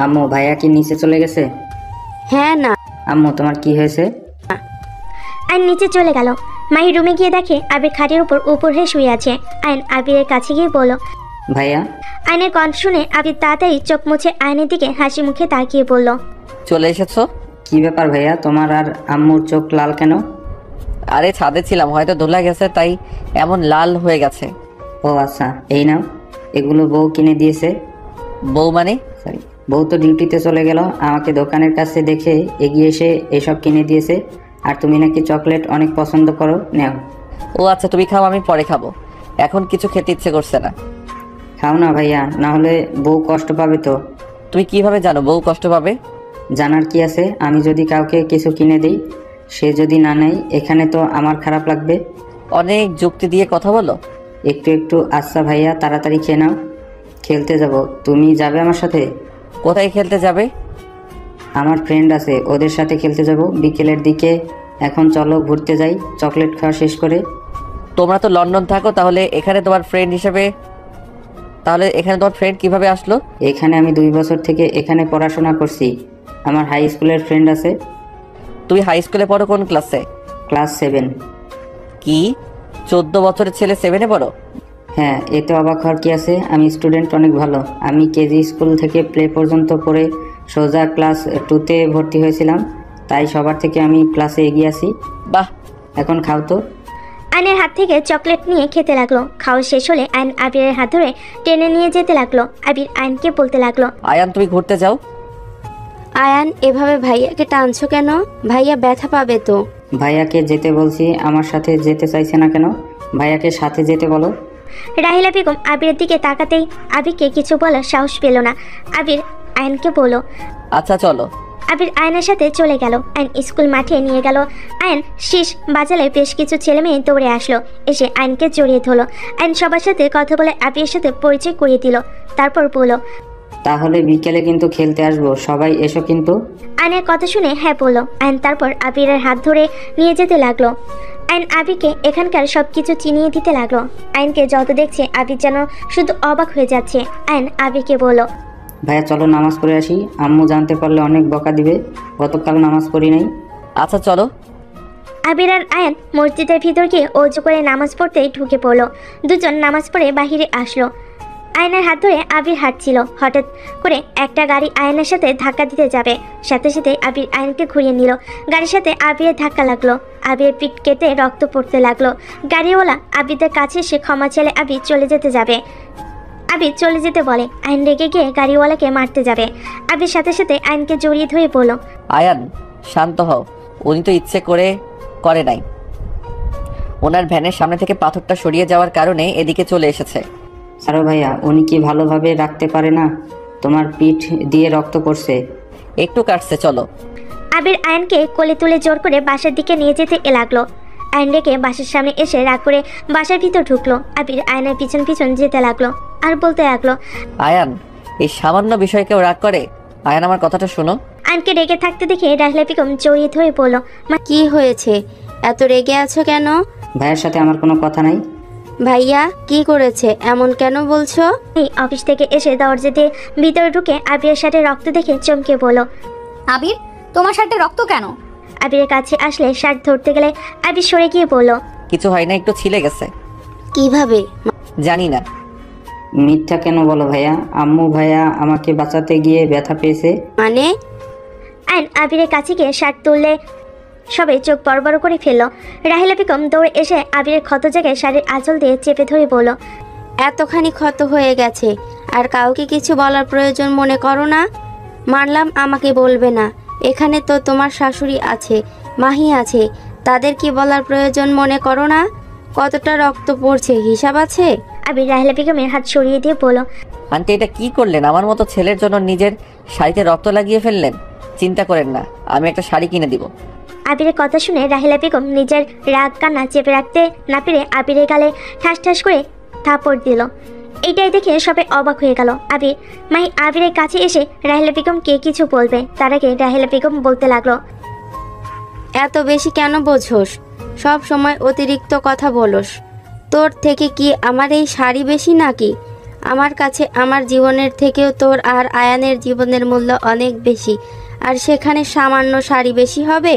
আম্মু, ভাইয়া কি নিচে চলে গেছে? হ্যাঁ না। আম্মু, তোমার কি হয়েছে? আইন নিচে চলে গেল। মাহি রুমে গিয়ে দেখে আবির খাটের উপর হয়ে শুয়ে আছে। আইন আবিরের কাছে গিয়ে বলল, ভাইয়া। আইনের কণ্ঠ শুনে আবির তাড়াতাড়ি চোখ মুছে আইনের দিকে হাসি মুখে তাকিয়ে বলল, চলে এসেছো? কি ব্যাপার ভাইয়া, তোমার আর আম্মুর চোখ লাল কেন? আরে ছাদে ছিলাম, হয়তো ধুলা গেছে তাই এমন লাল হয়ে গেছে। ও আচ্ছা, এই নাও, এগুলো বউ কিনে দিয়েছে। বউ মানে? সরি, বউ তো ডিউটিতে চলে গেল, আমাকে দোকানের কাছে দেখে এগিয়ে এসে এসব কিনে দিয়েছে। আর তুমি নাকি চকলেট অনেক পছন্দ করো, নাও। ও আচ্ছা, তুমি খাও, আমি পরে খাবো। এখন কিছু খেতে ইচ্ছে করছে না। খাও না ভাইয়া, না হলে বউ কষ্ট পাবে তো। তুমি কিভাবে জানো বউ কষ্ট পাবে? জানার কি আছে? আমি যদি কাউকে কিছু কিনে দিই, সে যদি না নেয়, এখানে তো আমার খারাপ লাগবে। অনেক যুক্তি দিয়ে কথা বলো। একটু একটু। আচ্ছা ভাইয়া, তাড়াতাড়ি খেয়ে নাও। খেলতে যাব, তুমি যাবে আমার সাথে? কোথায় খেলতে যাবে? আমার ফ্রেন্ড আছে, ওদের সাথে খেলতে যাব বিকেলের দিকে। এখন চলো ঘুরতে যাই চকলেট খাওয়া শেষ করে। তোমরা তো লন্ডন থাকো, তাহলে এখানে তোমার ফ্রেন্ড কিভাবে আসলো? এখানে আমি 2 বছর থেকে এখানে পড়াশোনা করছি। আমার হাই স্কুলের ফ্রেন্ড আছে। তুমি হাই স্কুলে পড়ো? কোন ক্লাসে? ক্লাস 7। কি 14 বছরের ছেলে 7-এ পড়ো? হ্যাঁ, এতে অবাক হওয়ার কি আছে? আমি স্টুডেন্ট অনেক ভালো। আমি কেজি স্কুল থেকে প্লে পর্যন্ত পড়ে সোজা ক্লাস 2তে ভর্তি হয়েছিলাম, তাই সবার থেকে আমি ক্লাসে এগিয়ে আছি। বাহ, এখন খাও তো। আইনের হাত থেকে চকলেট নিয়ে খেতে লাগলো। খাওয়া শেষ হলে আইন আবিরের হাত ধরে টেনে নিয়ে যেতে লাগলো। আবির আইনকে বলতে লাগলো, আয়ান তুমি ঘুরতে যাও। আয়ান, এভাবে ভাইয়াকে টানছো কেন? ভাইয়া ব্যথা পাবে তো। ভাইয়াকে যেতে বলছি, আমার সাথে যেতে চাইছে না কেন? ভাইয়াকে সাথে যেতে বলো। রাহিলা বেগম আবিরের দিকে তাকাতেই আবিরকে কিছু বলার সাহস পেল না। আবির আইনকে বলল, আচ্ছা চলো। আবির আয়নের সাথে চলে গেল। আইন স্কুল মাঠে নিয়ে গেল। আইন শীষ বাজালে বেশ কিছু ছেলে মেয়ে দৌড়ে আসলো। এসে আইনকে জড়িয়ে ধরলো। আইন সবার সাথে কথা বলে আবিরের সাথে পরিচয় করিয়ে দিল। তারপর বলল, তাহলে বিকেলে কিন্তু খেলতে আসবো, সবাই এসো কিন্তু। আইনের কথা শুনে হ্যাঁ বলল। আইন তারপর আবিরের হাত ধরে নিয়ে যেতে লাগলো। আইন আবিরকে এখানকার সবকিছু চিনিয়ে দিতে লাগলো। আইনকে যত দেখছে আবির যেন শুধু অবাক হয়ে যাচ্ছে। আইন আবিরকে বলল, ভাইয়া চলো নামাজ পড়ে আসি, আম্মু জানতে পারলে অনেক বকা দিবে, গতকাল নামাজ পড়ি নাই। আচ্ছা চলো। আবির আর আয়ান মসজিদের ভিতর গিয়ে অজু করে নামাজ পড়তেই ঢুকে পড়লো। দুজন নামাজ পড়ে বাহিরে আসলো। আয়নের হাত ধরে আবির হাঁটছিল। হঠাৎ করে একটা গাড়ি আয়নের সাথে ধাক্কা দিতে যাবে, সাথে সাথে আবির আয়নকে ঘুরিয়ে নিল। গাড়ির সাথে আবিরের ধাক্কা লাগলো। আবিরের পিঠ কেটে রক্ত পড়তে লাগলো। গাড়িওয়ালা আবিরদের কাছে এসে ক্ষমা চেলে আবির চলে যেতে যাবে। আবির চলে যেতে বলে। আইন রেগে গিয়ে গাড়িওয়ালাকে মারতে যাবে। আবির সাথে সাথে আইনকে জড়িয়ে ধরে বলল, আয়ান শান্ত হও, উনি তো ইচ্ছে করে নাই, ওনার ভ্যানের সামনে থেকে পাথরটা সরিয়ে যাওয়ার কারণে এদিকে চলে এসেছে। আরো ভাইয়া, উনি কি ভালোভাবে রাখতে পারে না? তোমার পিঠ দিয়ে রক্ত পড়ছে। একটু কাটছে, চলো। আবির আয়নকে কোলে তুলে জোর করে বাসার দিকে নিয়ে যেতে লাগলো। আয়ন রেগে বাসার সামনে এসে রাগ করে বাসার ভিতর ঢুকলো। আবির আয়নের পিছন পিছন যেতে লাগলো আর বলতে লাগলো, আয়ান এই সামান্য বিষয়ে কেউ রাগ করে? আয়ান আমার কথাটা শোনো। আয়নকে রেগে থাকতে দেখে রাহিলা বেগম জড়িয়ে ধরে বলল, কি হয়েছে, এত রেগে আছো কেন? ভাইয়ের সাথে আমার কোনো কথা নাই। ভাইয়া কি করেছে, এমন কেন বলছো? এই অফিস থেকে এসে দরজা দিয়ে ভিতরে ঢুকে আবিরের শার্টে রক্ত দেখে চমকে বলল, আবির, তোমার শার্টে রক্ত কেন? আবিরের কাছে আসলে শার্ট ধরতে গেলে আবির সরে গিয়ে বলল, কিছু হয় না, একটু ছিলে গেছে। কিভাবে? জানি না। মিথ্যা কেন বলো ভাইয়া? আম্মু ভাইয়া আমাকে বাঁচাতে গিয়ে ব্যথা পেয়েছে। মানে? আইন আবিরের কাছে গিয়ে শার্ট তুললে সবাই চোখ বড় বড় করে ফেলল। রাহিলা বেগম দৌড়ে এসে আবিরের ক্ষত জায়গায় শাড়ির আঁচল দিয়ে চেপে ধরে বলল, এতখানি ক্ষত হয়ে গেছে আর কাউকে কিছু বলার প্রয়োজন মনে করো না? মানলাম আমাকে বলবে না, এখানে তো তোমার শাশুড়ি আছে, মাহি আছে, তাদের কি বলার প্রয়োজন মনে করো না? কতটা রক্ত পড়ছে হিসাব আছে? আবির রাহিলা বেগমের হাত সরিয়ে দিয়ে বলল, আন্টি এটা কি করলেন? আমার মতো ছেলের জন্য নিজের শাড়িতে রক্ত লাগিয়ে ফেললেন। চিন্তা করেন না, আমি একটা শাড়ি কিনে দিব। আবিরের কথা শুনে রাহিলা বেগম নিজের রাগ কান্না চেপে রাখতে না পেরে আবিরের গালে ঠাস ঠাস করে থাপড় দিল। এইটাই দেখে সবাই অবাক হয়ে গেল। মাহি আবিরের কাছে এসে রাহিলা বেগমকে কিছু বলবে, তার আগে রাহিলা বেগম বলতে লাগলো, এত বেশি কেন বোঝোস? সব সময় অতিরিক্ত কথা বলোস। তোর থেকে কি আমার এই শাড়ি বেশি নাকি? আমার কাছে আমার জীবনের থেকেও তোর আর আয়ানের জীবনের মূল্য অনেক বেশি, আর সেখানে সামান্য শাড়ি বেশি হবে?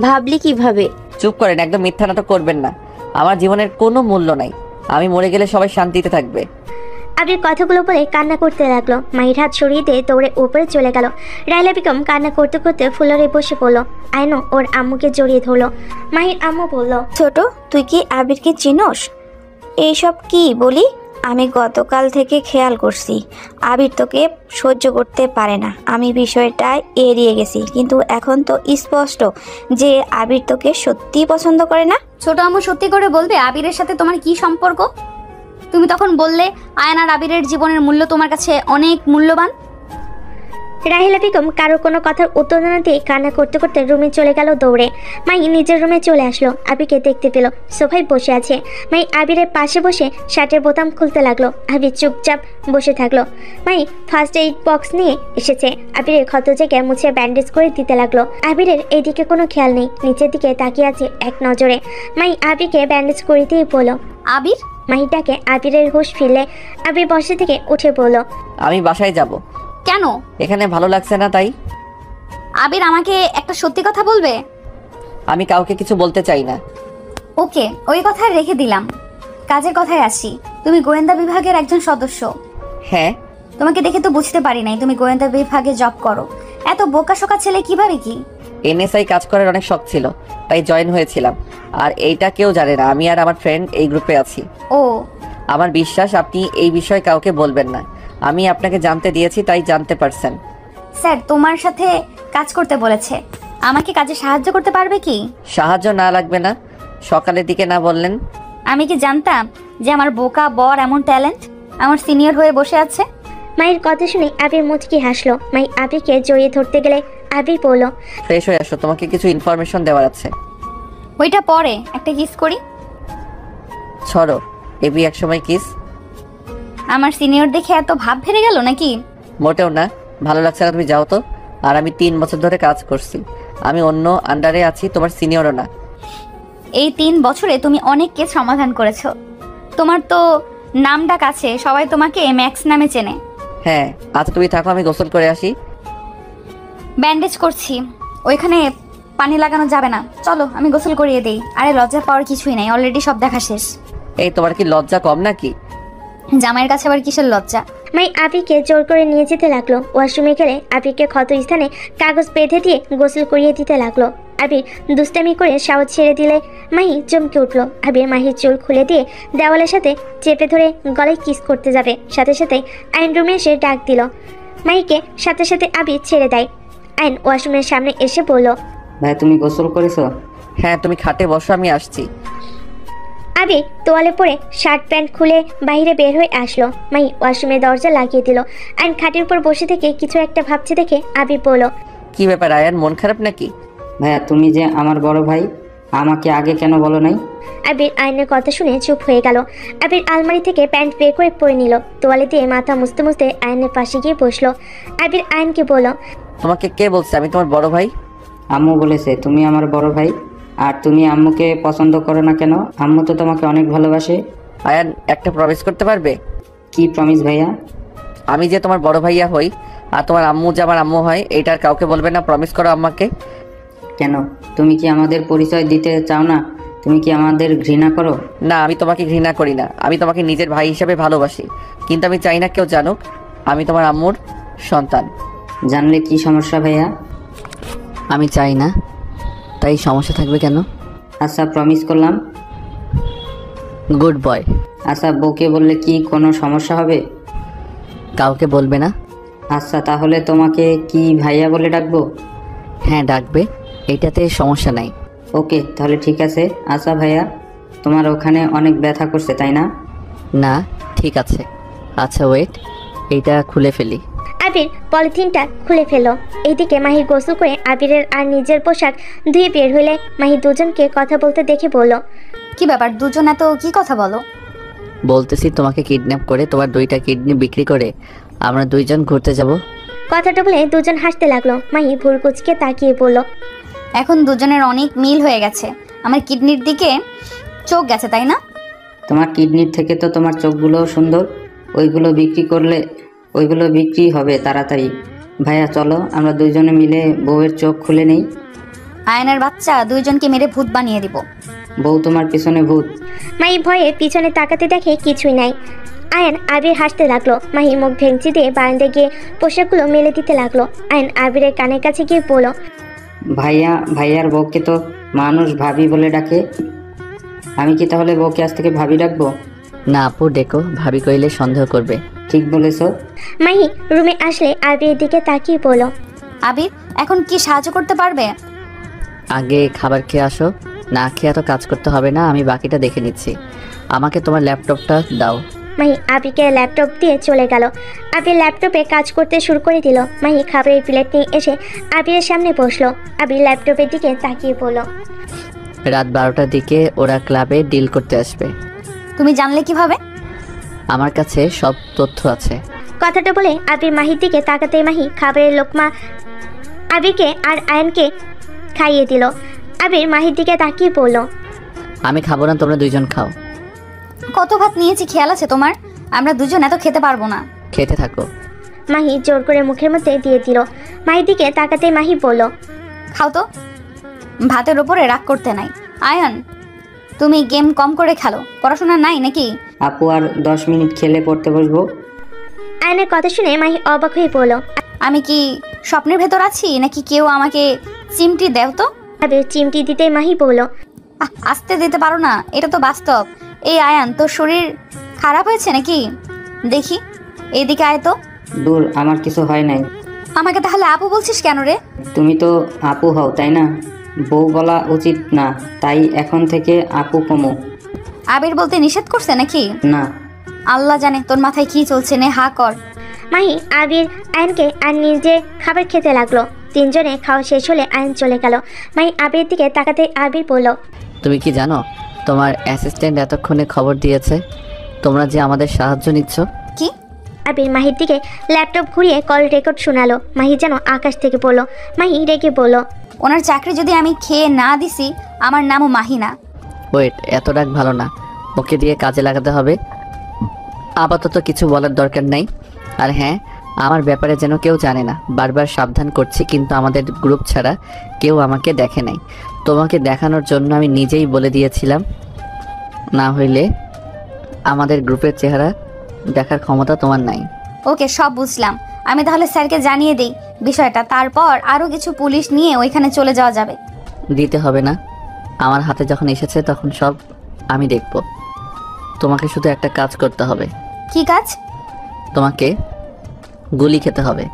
ভাবলি কিভাবে? চুপ করেন, একদম মিথ্যা নাটক করবেন না। আমার জীবনের কোনো মূল্য নাই, আমি মরে গেলে সবাই শান্তিতে থাকবে। আবির কথাগুলো বলে কান্না করতে লাগলো। মাহির হাত সরিয়ে দিয়ে দৌড়ে উপরে চলে গেল। রাহিলা বেগম কান্না করতে করতে ফুলরে বসে পড়লো। আয়নো ওর আম্মুকে জড়িয়ে ধরলো। মাহির আম্মু বলল, ছোট, তুই কি আবিরকে চিনোস? এইসব কি বলি? আমি গতকাল থেকে খেয়াল করছি আবির তোকে সহ্য করতে পারে না। আমি বিষয়টা এড়িয়ে গেছি, কিন্তু এখন তো স্পষ্ট যে আবির তোকে সত্যিই পছন্দ করে না। ছোট আম্মু সত্যি করে বলবে আবিরের সাথে তোমার কি সম্পর্ক? তুমি তখন বললে আয়ান আর আবিরের জীবনের মূল্য তোমার কাছে অনেক মূল্যবান। রাহিলা বেগম কারো কোনো কথার উত্তর না দিয়ে কান্না করতে করতে রুমে চলে গেল দৌড়ে। মাই নিজের রুমে চলে আসলো। আবিরকে দেখতে পেল সোফায় বসে আছে। মাই আবিরের পাশে বসে শার্টের বোতাম খুলতে লাগলো। আবির চুপচাপ বসে থাকলো। মাই ফার্স্ট এইড বক্স নিয়ে এসেছে। আবিরের ক্ষত জায়গায় মুছে ব্যান্ডেজ করে দিতে লাগলো। আবিরের এইদিকে কোনো খেয়াল নেই, নিচের দিকে তাকিয়ে আছে এক নজরে। মাই আবিরকে ব্যান্ডেজ করে দিয়ে বলল, আবির। মাহিটাকে আবিরের হুঁশ ফিরলে আবির বসে থেকে উঠে বলল, আমি বাসায় যাব। কেন? এখানে ভালো লাগছে না তাই। আবির আমাকে একটা সত্যি কথা বলবে? আমি কাউকে কিছু বলতে চাই না। ওকে, ওই কথা রেখে দিলাম। কাজের কথায় আসি। তুমি গোয়েন্দা বিভাগের একজন সদস্য। হ্যাঁ। তোমাকে দেখে তো বুঝতে পারি নাই তুমি গোয়েন্দা বিভাগে জব করো। এত বোকাশোকা ছেলে কিভাবে কি? এনএসআই কাজ করার অনেক শখ ছিল, তাই জয়েন হয়েছিলাম। আর এইটা কেউ জানে না, আমি আর আমার ফ্রেন্ড এই গ্রুপে আছি। ও, আমার বিশ্বাস আপনি এই বিষয়ে কাউকে বলবেন না। আমি আপনাকে জানতে দিয়েছি, তাই জানতে পারছেন। স্যার তোমার সাথে কাজ করতে বলেছে। আমাকে কাজে সাহায্য করতে পারবে কি? সাহায্য না লাগবে না, সকালের দিকে না বললেন? আমি কি জানতাম যে আমার বোকা বর এমন ট্যালেন্ট আমার সিনিয়র হয়ে বসে আছে? মায়ের কথা শুনে আবির মুচকি হাসলো। মাই আবিরকে জড়িয়ে ধরতে গেলে আবির বলল, ফ্রেশ হয়ে আসো, তোমাকে কিছু ইনফরমেশন দেওয়ার আছে। ওইটা পরে, একটা কিস করি। ছড়ো, এবি এক সময় কিস। আমার সিনিয়র দেখে এত ভাব ভেড়ে গেল নাকি? মোটেও না, ভালো লাগছে না, তুমি যাও তো। আর আমি 3 বছর ধরে কাজ করছি, আমি অন্য আন্ডারে আছি, তোমার সিনিয়রও না। এই 3 বছরে তুমি অনেক কেস সমাধান করেছো। তোমার তো নাম ডাক আছে, সবাই তোমাকে ম্যাক্স নামে চেনে। হ্যাঁ, আচ্ছা তুমি থাকো, আমি গোসল করে আসি। ব্যান্ডেজ করছি, ওইখানে পানি লাগানো যাবে না। চলো আমি গোসল করিয়ে দেই। আরে লজ্জা পাওয়ার কিছুই নাই, অলরেডি সব দেখা শেষ। এই তোমার কি লজ্জা কম নাকি? জামাইয়ের কাছে আবার কিসের লজ্জা? মাই আবিরকে জোর করে নিয়ে যেতে লাগলো। ওয়াশরুমে গেলে আবিরকে ক্ষত স্থানে কাগজ বেঁধে দিয়ে গোসল করিয়ে দিতে লাগলো। আবির দুষ্টামি করে সাহস ছেড়ে দিলে মাহি চমকে উঠল। আবির মাহির চুল খুলে দিয়ে দেওয়ালের সাথে চেপে ধরে গলায় কিস করতে যাবে, সাথে সাথে আইন রুমে এসে ডাক দিল মাহিকে। সাথে সাথে আবির ছেড়ে দেয়। আইন ওয়াশরুমের সামনে এসে বলল, ভাই তুমি গোসল করেছো? হ্যাঁ, তুমি খাটে বসো, আমি আসছি। আবির তোয়ালে পরে শার্ট প্যান্ট খুলে বাইরে বের হয়ে আসলো। মাহি ওয়াশরুমের দরজা লাগিয়ে দিল। আইন খাটের উপর বসে থেকে কিছু একটা ভাবছে দেখে আবির বলল, কি ব্যাপার আয়ান, মন খারাপ নাকি? ভাইয়া তুমি যে আমার বড় ভাই, আমাকে আগে কেন বলো নাই? আবির আইনের কথা শুনে চুপ হয়ে গেল। আবির আলমারি থেকে প্যান্ট বের করে পরে নিল। তোয়ালে দিয়ে মাথা মুছতে মুছতে আয়নের পাশে গিয়ে বসলো। আবির আয়নকে বলল, তোমাকে কে বলছে আমি তোমার বড় ভাই? আম্মু বলেছে তুমি আমার বড় ভাই। আর তুমি আম্মুকে পছন্দ করো না কেন? আম্মু তো তোমাকে অনেক ভালোবাসে। আয়ান, একটা প্রমিস করতে পারবে? কি প্রমিস ভাইয়া? আমি যে তোমার বড় ভাইয়া হই আর তোমার আম্মু যে আমার আম্মু হয়, এটা আর কাউকে বলবে না, প্রমিস করো আম্মাকে। কেন, তুমি কি আমাদের পরিচয় দিতে চাও না? তুমি কি আমাদের ঘৃণা করো? না, আমি তোমাকে ঘৃণা করি না, আমি তোমাকে নিজের ভাই হিসেবে ভালোবাসি, কিন্তু আমি চাই না কেউ জানুক আমি তোমার আম্মুর সন্তান। জানলে কি সমস্যা ভাইয়া? আমি চাই না, তাই সমস্যা থাকবে কেন? আচ্ছা প্রমিস করলাম। Good boy. আচ্ছা বউকে বললে কি কোনো সমস্যা হবে? কাউকে বলবে না। আচ্ছা তাহলে তোমাকে কি ভাইয়া বলে ডাকবো? হ্যাঁ ডাকবে, এইটাতে সমস্যা নাই। ওকে তাহলে ঠিক আছে। আচ্ছা ভাইয়া, তোমার ওখানে অনেক ব্যথা করছে তাই না? না ঠিক আছে। আচ্ছা ওয়েট, এইটা খুলে ফেলি। আবির পলিথিনটা খুলে ফেলল। এইদিকে মাহি গোসল করে আবিরের আর নিজের পোশাক ধুয়ে বের হলে মাহি দুজনকে কথা বলতে দেখে বলল, কি ব্যাপার, দুজন এত কি কথা বলো? বলতেছি তোমাকে কিডন্যাপ করে তোমার 2টা কিডনি বিক্রি করে আমরা 2জন ঘুরতে যাব। কথাটা বলে দুজন হাসতে লাগলো। মাহি ভুল কুচকে তাকিয়ে বলল, এখন দুজনের অনেক মিল হয়ে গেছে, আমার কিডনির দিকে চোখ গেছে তাই না? তোমার কিডনির থেকে তো তোমার চোখগুলোও সুন্দর। ওইগুলো বিক্রি হবে তাড়াতাড়ি। ভাইয়া চলো আমরা 2জনে মিলে বউয়ের চোখ খুলে নেই। আয়নের বাচ্চা, 2জনকে মেরে ভূত বানিয়ে দিব। বউ তোমার পিছনে ভূত। মাহি ভয়ে পিছনে তাকাতে দেখে কিছুই নাই। আয়ন আবির হাসতে লাগলো। মাহি মুখ ভেঙচি দিয়ে বারান্দায় গিয়ে পোশাকগুলো মেলে দিতে লাগলো। আয়ন আবিরের কানের কাছে গিয়ে বলল, ভাইয়ার বউকে তো মানুষ ভাবি বলে ডাকে। আমি কি তাহলে বউকে আজ থেকে ভাবি ডাকবো? না আপু, ডেকো, ভাবি কইলে সন্দেহ করবে। ঠিক বলেছো। মাহি রুমে আসলে আবিরের দিকে তাকিয়ে বলল, আবির এখন কি সাহায্য করতে পারবে? আগে খাবার খেয়ে আসো, না খেয়ে তো কাজ করতে হবে না, আমি বাকিটা দেখে নিচ্ছি। আমাকে তোমার ল্যাপটপটা দাও। মাহি আবিরকে ল্যাপটপ দিয়ে চলে গেল। আবির ল্যাপটপে কাজ করতে শুরু করে দিল। মাহি খাবারের প্লেট নিয়ে এসে আবিরের সামনে বসলো। আবির ল্যাপটপের দিকে তাকিয়ে বলল, রাত 12টার দিকে ওরা ক্লাবে ডিল করতে আসবে। তুমি জানলে কিভাবে? আমার কাছে সব তথ্য আছে। কথাটা বলে আবির মাহির দিকে তাকাতে মাহি খাবারের লোকমা আবিরকে আর আয়নকে খাইয়ে দিল। আবির মাহির দিকে তাকিয়ে বলল, আমি খাবো না, তোমরা 2জন খাও। কত ভাত নিয়েছি খেয়াল আছে তোমার? আমরা 2জন এত খেতে পারবো না। খেতে থাকো। মাহি জোর করে মুখের মধ্যে দিয়ে দিল। মাহির দিকে তাকাতে মাহি বলল, খাও তো, ভাতের উপরে রাগ করতে নাই। আয়ন, তুমি গেম কম করে খেলো, পড়াশোনা নাই নাকি? আপু আর 10 মিনিট খেলে পড়তে বসবো। আয়নের কথা শুনে মাহি অবাক হয়ে বলল, আমি কি স্বপ্নের ভেতর আছি নাকি? কেউ আমাকে চিমটি দেও তো। আবির চিমটি দিতে মাহি বলল, আসতে দিতে পারো না, এটা তো বাস্তব। এই আয়ান, তোর শরীর খারাপ হয়েছে নাকি? দেখি, এইদিকে আয় তো। দূর, আমার কিছু হয় নাই। আমাকে তাহলে আপু বলছিস কেন রে? তুমি তো আপু হও তাই না? বউ বলা উচিত না, তাই এখন থেকে আপু কমো। আবির বলতে নিষেধ করছে নাকি? না। আল্লাহ জানে তোর মাথায় কি চলছে, নে হা কর। মাহি আবির আয়নকে আর নিজে খাবার খেতে লাগলো। 3জনে খাওয়া শেষ হলে আয়ন চলে গেল। মাহি আবির দিকে তাকাতে আবির বলল, তুমি কি জানো তোমার অ্যাসিস্ট্যান্ট এতক্ষণে খবর দিয়েছে তোমরা যে আমাদের সাহায্য নিচ্ছ? কি? আবির মাহির দিকে ল্যাপটপ ঘুরিয়ে কল রেকর্ড শোনালো। মাহি যেন আকাশ থেকে বলল। মাহি রেগে বলল, ওনার চাকরি যদি আমি খেয়ে না দিছি, আমার নামও মাহিনা। ওয়েট, এত রাগ ভালো না, ওকে দিয়ে কাজে লাগাতে হবে। আপাতত কিছু বলার দরকার নাই। আর হ্যাঁ, আমার ব্যাপারে যেন কেউ জানে না, বারবার সাবধান করছি, কিন্তু আমাদের গ্রুপ ছাড়া কেউ আমাকে দেখে নাই। তোমাকে দেখানোর জন্য আমি নিজেই বলে দিয়েছিলাম, না হইলে আমাদের গ্রুপের চেহারা দেখার ক্ষমতা তোমার নাই। ওকে, সব বুঝলাম। আমি তাহলে স্যারকে জানিয়ে দিই বিষয়টা, তারপর আরও কিছু পুলিশ নিয়ে ওইখানে চলে যাওয়া যাবে। দিতে হবে না, আমার হাতে যখন এসেছে তখন সব আমি দেখব। তোমাকে শুধু একটা কাজ করতে হবে। কি কাজ? তোমাকে গুলি খেতে হবে।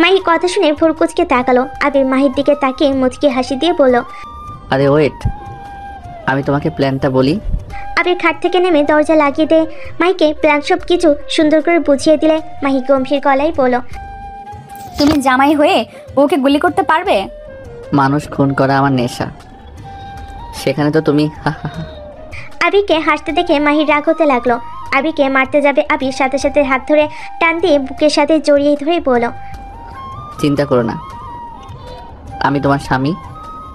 মাহি কথা শুনে ভুরকুচকে তাকালো। আবির মাহির দিকে তাকিয়ে মুচকি হাসি দিয়ে বলল, আরে ওয়েট, আমি তোমাকে প্ল্যানটা বলি। আবির খাট থেকে নেমে দরজা লাগিয়ে দিয়ে মাহিকে প্ল্যান সব কিছু সুন্দর করে বুঝিয়ে দিলে মাহি গম্ভীর গলায় বলল, তুমি জামাই হয়ে ওকে গুলি করতে পারবে? মানুষ খুন করা আমার নেশা, সেখানে তো তুমি আবিরকে হাসতে দেখে মাহির রাগ হতে লাগলো। আবিরকে মারতে যাবে আবির সাথে সাথে হাত ধরে টান দিয়ে বুকের সাথে জড়িয়ে ধরে বলল, চিন্তা করো না, আমি তোমার স্বামী।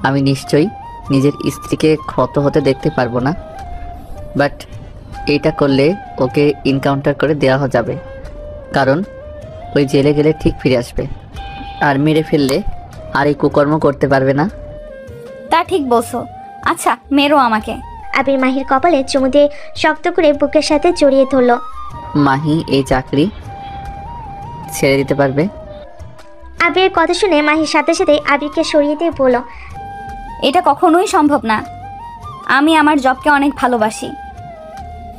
আমি নিশ্চয়ই নিজের স্ত্রীকে ক্ষত হতে দেখতে পারবো না, বাট এইটা করলে ওকে এনকাউন্টার করে দেওয়া যাবে, কারণ ওই জেলে গেলে ঠিক ফিরে আসবে, আর মেরে ফেললে আর এই কুকর্ম করতে পারবে না। তা ঠিক বলছো। আচ্ছা, মেরো আমাকে। আবির মাহির কপালে চুমু দিয়ে শক্ত করে বুকের সাথে জড়িয়ে ধরল। মাহি এই চাকরি ছেড়ে দিতে পারবে? আবিরের কথা শুনে মাহির সাথে সাথে আবিরকে সরিয়ে দিয়ে বলল, এটা কখনোই সম্ভব না। আমি আমার জবকে অনেক ভালোবাসি।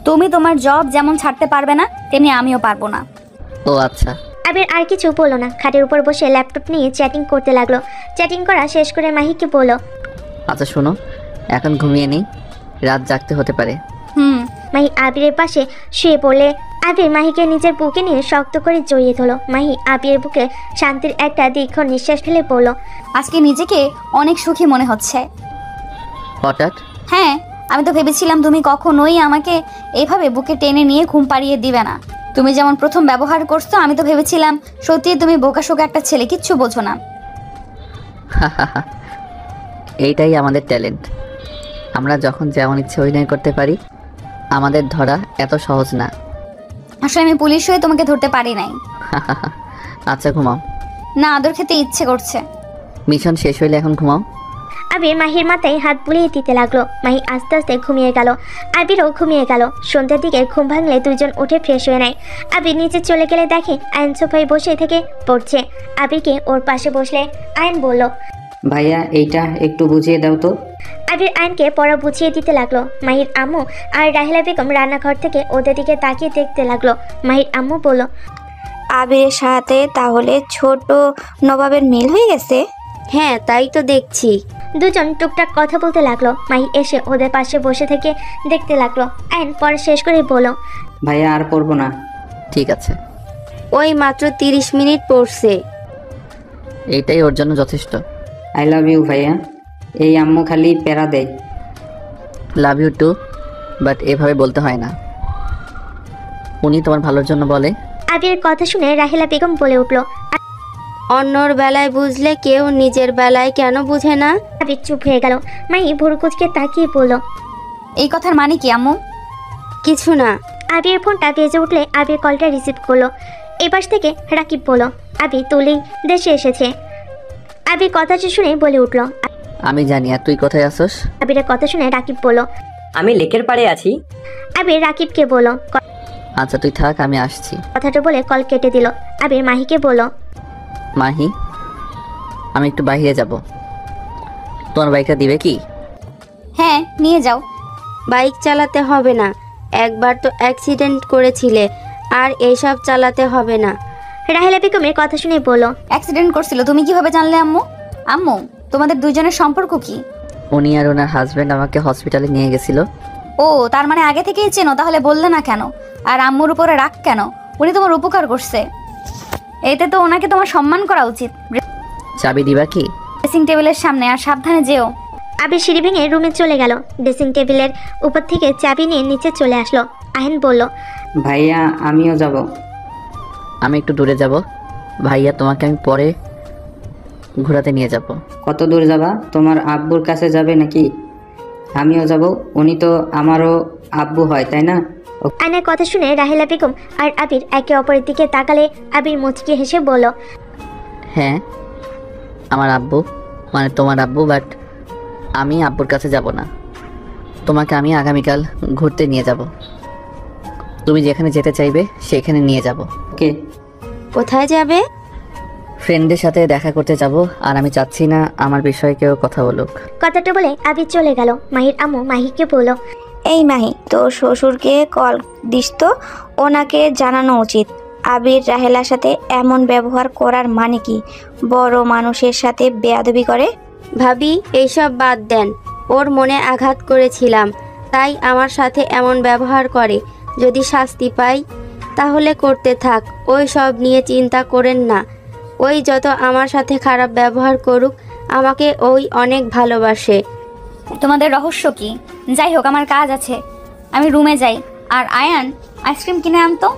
তুমি তোমার জব যেমন ছাড়তে পারবে না, তেমনি আমিও পারবো না। ও আচ্ছা। আবির আর কিছু বলল না, খাটের উপর বসে ল্যাপটপ নিয়ে চ্যাটিং করতে লাগলো। চ্যাটিং করা শেষ করে মাহিকে বলল, আচ্ছা শোনো, এখন ঘুমিয়ে নেই, রাত জাগতে হতে পারে। মাহি আবিরের পাশে শুয়ে পড়লে আবির মাহিকে নিজের বুকে নিয়ে শক্ত করে জড়িয়ে ধরল। মাহি আবিরের বুকে শান্তির একটা দীর্ঘ নিঃশ্বাস ফেলে বলল, আজকে নিজেকে অনেক সুখী মনে হচ্ছে। হঠাৎ? হ্যাঁ, আমি তো ভেবেছিলাম তুমি কখনোই আমাকে এভাবে বুকে টেনে নিয়ে ঘুম পাড়িয়ে দিবে না। তুমি যেমন প্রথম ব্যবহার করছো, আমি তো ভেবেছিলাম সত্যি তুমি বোকাশোকা একটা ছেলে, কিচ্ছু বোঝো না। এইটাই আমাদের ট্যালেন্ট, আমরা যখন যেমন ইচ্ছে অভিনয় করতে পারি। আমাদের ধরা এত সহজ না। আসলে আমি পুলিশ হয়ে তোমাকে ধরতে পারি নাই। আচ্ছা ঘুমাও। না, আদর খেতে ইচ্ছে করছে। মিশন শেষ হইলে এখন ঘুমাও। আবির মাহির মাথায় হাত বুলিয়ে দিতে লাগলো। মাহি আস্তে আস্তে ঘুমিয়ে গেল। আবিরও ঘুমিয়ে গেল। সন্ধ্যার দিকে ঘুম ভাঙলে দুইজন উঠে ফ্রেশ হয়ে নেয়। আবির নিচে চলে গেলে দেখে আয়ন সোফায় বসে থেকে পড়ছে। আবিরকে ওর পাশে বসলে আয়ন বলল, ভাইয়া এইটা একটু বুঝিয়ে দাও তো। আবির আয়নকে পড়া বুঝিয়ে দিতে লাগলো। মাহির আম্মু আর রাহিলা বেগম রান্নাঘর থেকে ওদের দিকে তাকিয়ে দেখতে লাগলো। মাহির আম্মু বলল, আবিরের সাথে তাহলে ছোট নবাবের মিল হয়ে গেছে। হ্যাঁ, তাই তো দেখছি। দুজন টুকটাক কথা বলতে লাগলো। মাহি এসে ওদের পাশে বসে থেকে দেখতে লাগলো। আয়ন পড়া শেষ করে বলল, ভাইয়া আর পড়বো না। ঠিক আছে। ওই মাত্র 30 মিনিট পড়ছে। এইটাই ওর জন্য যথেষ্ট। আই লাভ ইউ ভাইয়া। এই আম্মু খালি প্যারা দেয়। লাভ ইউ টু, বাট এভাবে বলতে হয় না, উনি তোমার ভালোর জন্য বলে। আবিরের কথা শুনে রাহিলা বেগম বলে উঠল, অন্যর বেলায় বুঝলে কেউ নিজের বেলায় কেন বুঝে না? আবির চুপ হয়ে গেল। মাহি ভুরুকুচকে তাকিয়ে বলল, এই কথার মানে কি আম্মু? কিছু না। আবির ফোনটা বেজে উঠলে আবির কলটা রিসিভ করলো। এপাশ থেকে রাকিব বলল, আবির তুলেই দেশে এসেছে। আবির কথাটা শুনে বলে উঠল, আমি জানি। আর তুই কোথায় আসোস? আবিরের কথা শুনে রাকিব বলল, আমি লেকের পাড়ে আছি। আবির রাকিবকে বলল, আচ্ছা তুই থাক, আমি আসছি। কথাটা বলে কল কেটে দিল। আবির মাহিকে বলল, মাহি, আমি একটু বাইরে যাব, তোমার বাইকটা দিবে কি? হ্যাঁ, নিয়ে যাও। বাইক চালাতে হবে না, একবার তো অ্যাক্সিডেন্ট করেছিলে, আর এইসব চালাতে হবে না। রাহিলা বেগমের কথা শুনে বলল, অ্যাক্সিডেন্ট করছিল, তুমি কিভাবে জানলে আম্মু? আম্মু, তোমাদের দুইজনের সম্পর্ক কি? উনি আর ওনার হাজব্যান্ড আমাকে হসপিটালে নিয়ে গেছিল। ও, তার মানে আগে থেকেই চেনো, তাহলে বললে না কেন? আর আম্মুর উপরে রাগ কেন? উনি তোমার উপকার করছে, এতে তো ওনাকে তোমার সম্মান করা উচিত। চাবি দিবা কি? ড্রেসিং টেবিলের সামনে, আর সাবধানে যেও। আবির সিঁড়ি ভেঙে রুমে চলে গেল। ড্রেসিং টেবিলের উপর থেকে চাবি নিয়ে নিচে চলে আসলো। আহেন বলল, ভাইয়া আমিও যাব। আমি একটু দূরে যাব ভাইয়া, তোমাকে আমি পরে ঘোরাতে নিয়ে যাব। কত দূর যাবা? তোমার আব্বুর কাছে যাবে নাকি? আমিও যাব, উনি তো আমারও আব্বু হয়, তাই না? আয়নের কথা শুনে রাহিলা বেগম আর আবির একে অপরের দিকে তাকালে আবির মুচকি হেসে বলল, হ্যাঁ আমার আব্বু, মানে তোমার আব্বু, বাট আমি আব্বুর কাছে যাব না। তোমাকে আমি আগামীকাল ঘুরতে নিয়ে যাব, তুমি যেখানে যেতে চাইবে সেখানে নিয়ে যাব। ওকে। কোথায় যাবে? ফ্রেন্ডদের সাথে দেখা করতে যাব, আর আমি চাচ্ছি না আমার বিষয়ে কেউ কথা বলুক। কথাটা বলে আবির চলে গেল। মাহির আম্মু মাহিকে বলল, এই মাহি, তোর শ্বশুরকে কল দিস তো, ওনাকে জানানো উচিত আবির রাহেলার সাথে এমন ব্যবহার করার মানে কি। বড় মানুষের সাথে বেয়াদবি করে। ভাবি এইসব বাদ দেন, ওর মনে আঘাত করেছিলাম তাই আমার সাথে এমন ব্যবহার করে। যদি শাস্তি পাই তাহলে করতে থাক, ওই সব নিয়ে চিন্তা করেন না। ওই যত আমার সাথে খারাপ ব্যবহার করুক, আমাকে ওই অনেক ভালোবাসে। তোমাদের রহস্য কি? যাই হোক, আমার কাজ আছে, আমি রুমে যাই। আর আয়ান আইসক্রিম কিনে আনতো।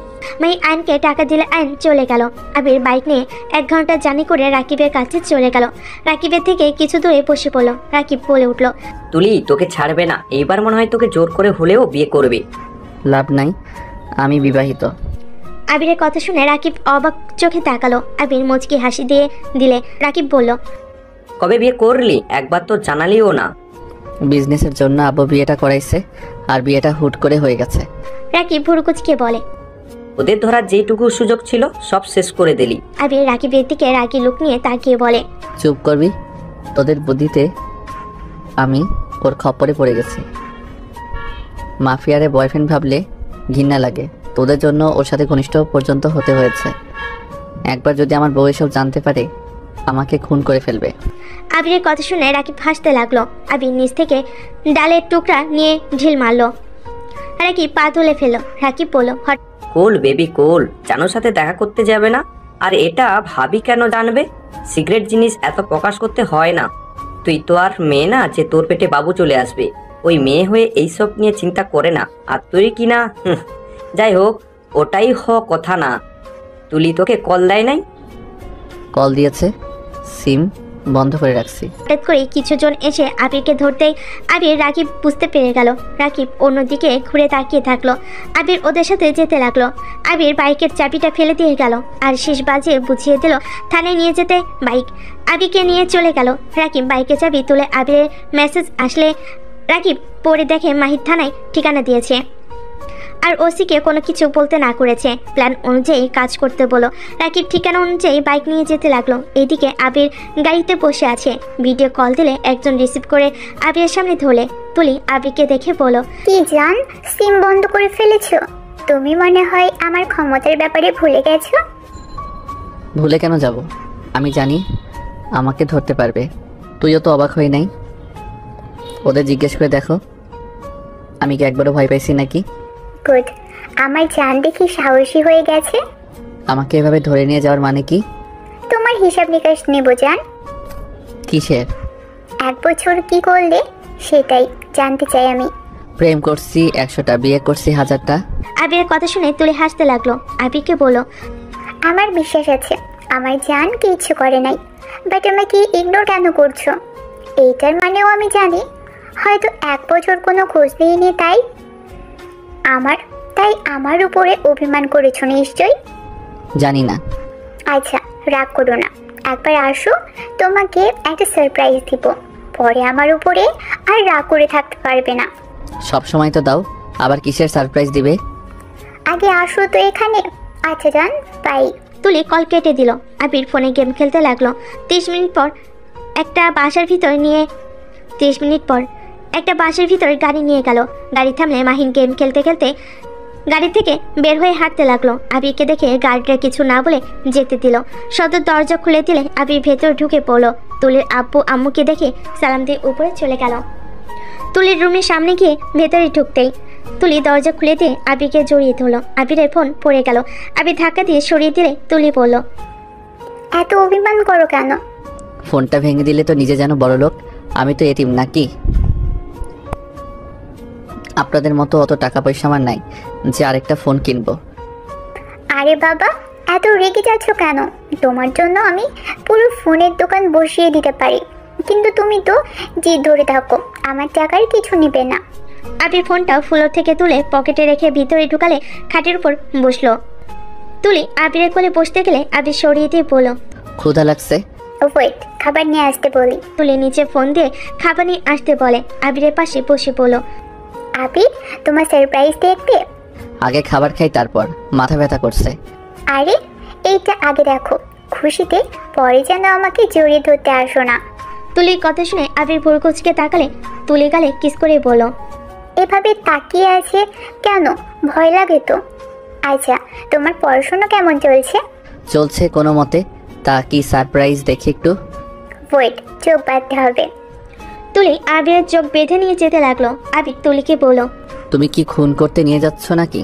মাহি আয়নকে টাকা দিলে আয়ন চলে গেল। আবির বাইক নিয়ে 1 ঘন্টা জার্নি করে রাকিবের কাছে চলে গেল। রাকিবের থেকে কিছু দূরে বসে পড়ল। রাকিব বলে উঠল, তুলি তোকে ছাড়বে না, এইবার মনে হয় তোকে জোর করে হলেও বিয়ে করবে। লাভ নাই, আমি বিবাহিত। আবিরের কথা শুনে রাকিব অবাক চোখে তাকালো। আবির মুচকি হাসি দিয়ে দিলে। রাকিব বলল, কবে বিয়ে করলি? একবার তো জানালিও না। বিজনেসের জন্য আব্বু বিয়েটা করাইছে, আর বিয়েটা হুট করে হয়ে গেছে। রাকিব ভুরুকুচকে বলে, ওদের ধরার যেটুকু সুযোগ ছিল সব শেষ করে দিলি। আবির রাকিবের দিকে রাগি লুক নিয়ে তাকিয়ে বলে, চুপ করবি, তোদের বুদ্ধিতে আমি ওর খপ্পরে পড়ে গেছি। মাফিয়ারে বয়ফ্রেন্ড ভাবলে ঘৃণা লাগে, তোদের জন্য ওর সাথে ঘনিষ্ঠ পর্যন্ত হতে হয়েছে। একবার যদি আমার বউ এসব জানতে পারে, আমাকে খুন করে ফেলবে। আবিরের কথা শুনে রাকিব হাসতে লাগলো। আবির নিচ থেকে ডালের টুকরা নিয়ে ঢিল মারলো। রাকিব পা তুলে ফেললো। রাকিব বলল, কোল বেবি কোল, জানোর সাথে দেখা করতে যাবে না? আর এটা ভাবি কেন জানবে? সিগারেট জিনিস এত প্রকাশ করতে হয় না। তুই তো আর মেয়ে না যে তোর পেটে বাবু চলে আসবে। ওই মেয়ে হয়ে এইসব নিয়ে চিন্তা করে না। আর তুই কি না, যাই হোক, ওটাই কথা না। তুলি তোকে কল দেয় নাই? কল দিয়েছে, সিম বন্ধ করে রাখছি। হঠাৎ করে কিছুজন এসে আবিরকে ধরতেই আবির রাকিব বুঝতে পেরে গেল। রাকিব অন্যদিকে ঘুরে তাকিয়ে থাকলো। আবির ওদের সাথে যেতে লাগলো। আবির বাইকের চাবিটা ফেলে দিয়ে গেল আর শেষ বাজিয়ে বুঝিয়ে দিল থানায় নিয়ে যেতে বাইক। আবিরকে নিয়ে চলে গেল। রাকিব বাইকের চাবি তুলে আবিরের মেসেজ আসলে রাকিব পড়ে দেখে মাহির থানায় ঠিকানা দিয়েছে আর ওসিকে কোনো কিছু বলতে না করেছে। প্ল্যান অনুযায়ী কাজ করতে বলো। রাকিব ঠিকানা অনুযায়ী বাইক নিয়ে যেতে লাগলো। এইদিকে আবির গাড়িতে বসে আছে। ভিডিও কল দিলে একজন রিসিভ করে আবিরের সামনে ধরলে। তুলি আবিরকে দেখে বলো, কি জান, সিম বন্ধ করে ফেলেছো? তুমি মনে হয় আমার ক্ষমতার ব্যাপারে ভুলে গেছো। ভুলে কেন যাব? আমি জানি আমাকে ধরতে পারবে। তুইও তো অবাক হই নাই? ওদের জিজ্ঞেস করে দেখো, আমি কি একবারও ভয় পাইছি নাকি? গুড, আমার জান দেখি সাহসী হয়ে গেছে। আমাকে এভাবে ধরে নিয়ে যাওয়ার মানে কি? তোমার হিসাব নিকাশ নেব জান। কিসের? 1 বছর কি করলে সেটাই জানতে চাই আমি। প্রেম করছি 100টা, বিয়ে করছি 1000টা। আবিরের কথা শুনে তুলি হাসতে লাগলো। আবিরকে বলো, আমার বিশ্বাস আছে আমার জান কিছু করে নাই, বাট আমাকে ইগনোর কেন করছো? এইটার মানেও আমি জানি হয়তো 1 বছর কোনো খোঁজ নিইনি, তাই আমার উপরে অভিমান করেছো নিশ্চয়ই। জানি না। আচ্ছা, রাগ করো না, একবার আসো, তোমাকে একটা সারপ্রাইজ দিব। পরে আমার উপরে আর রাগ করে থাকতে পারবে না। সব সময় তো দাও, আবার কিসের সারপ্রাইজ দিবে? আগে আসো তো এখানে। আচ্ছা জান, বাই। তুলি কল কেটে দিল। আবির ফোনে গেম খেলতে লাগলো। 30 মিনিট পর একটা বাসার ভিতরে গাড়ি নিয়ে গেল। গাড়ি থামলে মাহিন গেম খেলতে খেলতে গাড়ি থেকে বের হয়ে হাঁটতে লাগলো। আবিরকে দেখে গাড়িটা কিছু না বলে যেতে দিল। সদর দরজা খুলে দিলে আবির ভেতরে ঢুকে পড়লো। তুলির আব্বু আম্মুকে দেখে সালাম দিয়ে উপরে চলে গেল। তুলির রুমের সামনে গিয়ে ভেতরে ঢুকতেই তুলি দরজা খুলে দিয়ে আবিরকে জড়িয়ে ধরলো। আবিরের ফোন পড়ে গেল। আবির ধাক্কা দিয়ে সরিয়ে দিলে তুলি বলল, এত অভিমান করো কেন? ফোনটা ভেঙে দিলে তো নিজে যেন বড় লোক, আমি তো এতিম নাকি? আপনাদের মতো অত টাকা পয়সা আমার নাই যে আরেকটা ফোন কিনবো। আরে বাবা, এত রেগে যাচ্ছ কেন? তোমার জন্য আমি পুরো ফোনের দোকান বসিয়ে দিতে পারি, কিন্তু তুমি তো জিদ ধরে থাকো, আমার টাকার কিছু নেবে না। আবির ফোনটা ফ্লোর থেকে তুলে পকেটে রেখে ভিতরে ঢুকালে খাটের উপর বসলো। তুলি আবিরের কোলে বসতে গেলে আবির সরিয়ে দিয়ে বলল, ক্ষুধা লাগছে। ওয়েট, খাবার নিয়ে আসতে বলি। তুলি নিচে ফোন দিয়ে খাবার নিয়ে আসতে বলে। আবিরের পাশে বসে বলল, আবির, তোমার সারপ্রাইজ দেখতে? আগে খাবার খাই, তারপর মাথা ব্যথা করছে। আরে এইটা আগে দেখো, খুশিতে পরে যেন আমাকে জড়িয়ে ধরতে আসো না। তুলির কথা শুনে আবির ভুরকুচকে তাকালে তুলি গালে কিস করে বলল, এভাবে তাকিয়ে আছে কেন? ভয় লাগে তো। আচ্ছা, তোমার পড়াশোনা কেমন চলছে? চলছে কোনো মতে। তা কি সারপ্রাইজ দেখি একটু? ওয়েট, চোখ বাঁধতে হবে। তুলি আবিরের চোখ বেঁধে নিয়ে যেতে লাগলো। আবির তুলিকে বলল, তুমি কি খুন করতে নিয়ে যাচ্ছ নাকি?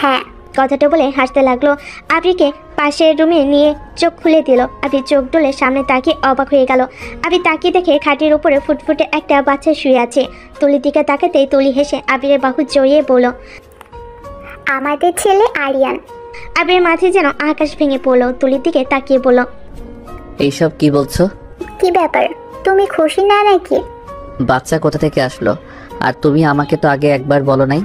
হ্যাঁ। কথাটা বলে হাসতে লাগলো। আবিরকে পাশের রুমে নিয়ে চোখ খুলে দিল। আবির চোখ ডলে সামনে তাকিয়ে অবাক হয়ে গেল। আবির তাকিয়ে দেখে খাটের উপরে ফুটফুটে একটা বাচ্চা শুয়ে আছে। তুলির দিকে তাকাতেই তুলি হেসে আবিরের বাহু জড়িয়ে বলল, আমাদের ছেলে আরিয়ান। আবিরের মাথায় যেন আকাশ ভেঙে পড়লো। তুলির দিকে তাকিয়ে বলল, এইসব কি বলছো? কি ব্যাপার, তুমি খুশি না নাকি? বাচ্চা কোথা থেকে আসলো? আর তুমি আমাকে তো আগে একবার বলো নাই।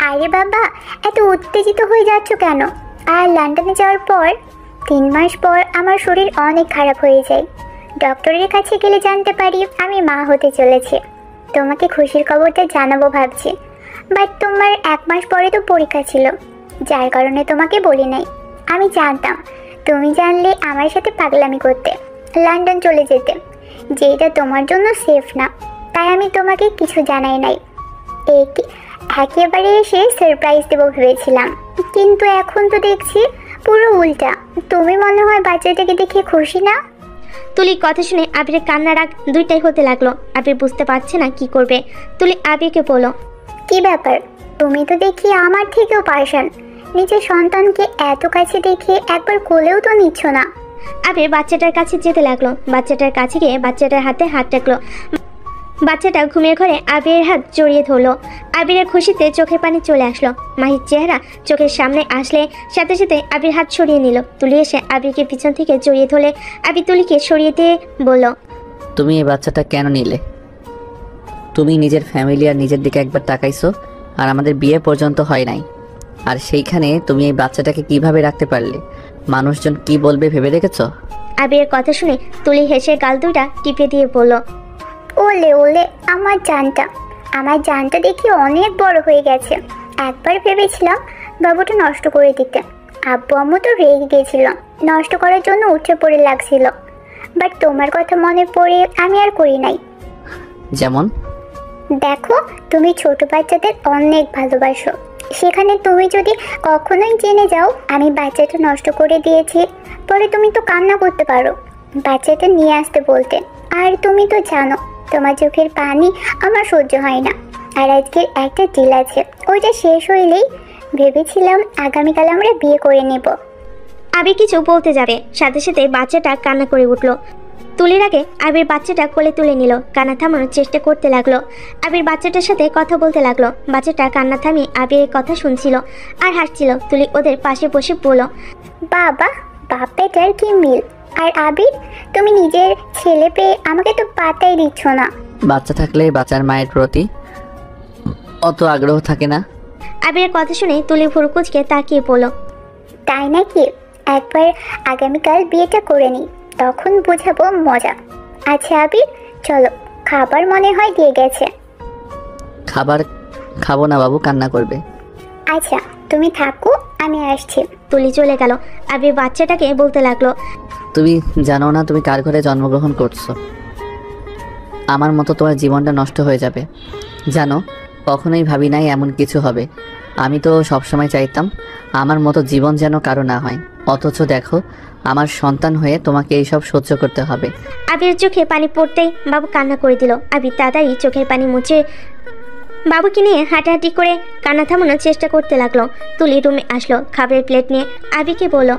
আরে বাবা, এত উত্তেজিত হয়ে যাচ্ছ কেন? আর লন্ডনে যাওয়ার পর 3 মাস পর আমার শরীর অনেক খারাপ হয়ে যায়। ডক্টরের কাছে গেলে জানতে পারি আমি মা হতে চলেছি। তোমাকে খুশির খবরটা জানাবো ভাবছি, বাট তোমার 1 মাস পরে তো পরীক্ষা ছিল, যার কারণে তোমাকে বলি নাই। আমি জানতাম তুমি জানলে আমার সাথে পাগলামি করতে, লন্ডন চলে যেতে, যেটা তোমার জন্য সেফ না। তাই আমি তোমাকে কিছু জানাই নাই। একেবারে এসে সারপ্রাইজ দেবো ভেবেছিলাম, কিন্তু এখন তো দেখছি পুরো উল্টা। তুমি মনে হয় বাচ্চাটাকে দেখে খুশি না? তুলির কথা শুনে আবিরের কান্নার রাগ দুইটাই হতে লাগলো। আবির বুঝতে পারছে না কি করবে। তুলি আবিরকে বলল, কি ব্যাপার, তুমি তো দেখি আমার থেকেও পার্শান। নিজের সন্তানকে এত কাছে দেখে একবার কোলেও তো নিচ্ছ না। আবির বাচ্চাটার কাছে যেতে লাগলো। বাচ্চাটার কাছে গিয়ে বাচ্চাটার হাতে হাত রাখলো। বাচ্চাটা ঘুমের ঘরে আবিরের হাত জড়িয়ে ধরলো। আবিরের খুশিতে চোখের পানি চলে আসলো। মাহির চেহারা চোখের সামনে আসলে সাথে সাথে আবির হাত সরিয়ে নিল। তুলি এসে আবিরকে পিছন থেকে জড়িয়ে ধরলে আবির তুলিকে সরিয়ে দিয়ে বলল, তুমি এই বাচ্চাটা কেন নিলে? তুমি নিজের ফ্যামিলি আর নিজের দিকে একবার তাকাইছো, আর আমাদের বিয়ে পর্যন্ত হয় নাই। আর সেইখানে তুমি এই বাচ্চাটাকে কিভাবে রাখতে পারলে? মানুষজন কি বলবে ভেবে রেখেছো? আবিরের কথা শুনে তুলি হেসে গাল দুটা টিপে দিয়ে বলল, ওলে ওলে, আমার জানটা দেখি অনেক বড় হয়ে গেছে। একবার ভেবেছিলাম বাবুটা নষ্ট করে দিতে, আব্বু আম্মু তো রেগে গেছিল, নষ্ট করার জন্য উঠে পড়ে লাগছিল। বাট তোমার কথা মনে পড়ে আমি আর করি নাই। যেমন? দেখো, তুমি ছোট বাচ্চাদের অনেক ভালোবাসো, সেখানে তুমি যদি কখনোই জেনে যাও আমি বাচ্চাটা নষ্ট করে দিয়েছি, পরে তুমি তো কান্না করতে পারো, বাচ্চাটা নিয়ে আসতে বলতে। আর তুমি তো জানো তোমার চোখের পানি আমার সহ্য হয় না। আর আজকের একটা ডিল আছে, ওইটা শেষ হইলেই ভেবেছিলাম আগামীকাল আমরা বিয়ে করে নেব। আবির কিছু বলতে যাবে, সাথে সাথে বাচ্চাটা কান্না করে উঠল। তুলির আগে আবির বাচ্চাটা কোলে তুলে নিল। কান্না থামানোর চেষ্টা করতে লাগলো। আবির বাচ্চাটার সাথে কথা বলতে লাগলো। বাচ্চাটা কান্না থামিয়ে আবিরের কথা শুনছিল আর হাসছিল। তুলি ওদের পাশে বসে বলল, বাবা, বাপ বেটার কি মিল। আর আবির, তুমি নিজের ছেলে পেয়ে আমাকে তো পাতাই দিচ্ছ না। বাচ্চা থাকলে বাচ্চার মায়ের প্রতি অত আগ্রহ থাকে না। আবিরের কথা শুনে তুলি ভুরকুচকে তাকিয়ে বলল, তাই নাকি? একবার আগামীকাল বিয়েটা করে নিই, তখন বুঝাবো মজা। আচ্ছা আবির, চলো, খাবার মনে হয় দিয়ে গেছে। খাবার খাবো না বাবু, কান্না করবে। আচ্ছা, তুমি থাকো, আমি আসছি। তুলি চলে গেল। আবির বাচ্চাটাকে বলতে লাগলো, তুমি জানো না তুমি কার ঘরে জন্মগ্রহণ করছো? আমার মতো তোমার জীবনটা নষ্ট হয়ে যাবে। জানো, কখনোই ভাবি নাই এমন কিছু হবে। আমি তো সবসময় চাইতাম আমার মতো জীবন যেন কারো না হয়, অথচ দেখো আমার সন্তান হয়ে তোমাকে এইসব সহ্য করতে হবে। আবির চোখে পানি পড়তেই বাবু কান্না করে দিল। আবির তাড়াতাড়ি চোখের পানি মুছে বাবুকে নিয়ে হাঁটাহাঁটি করে কান্না থামানোর চেষ্টা করতে লাগলো। তুলি রুমে আসলো, খাবারের প্লেট নিয়ে আবিরকে বলল,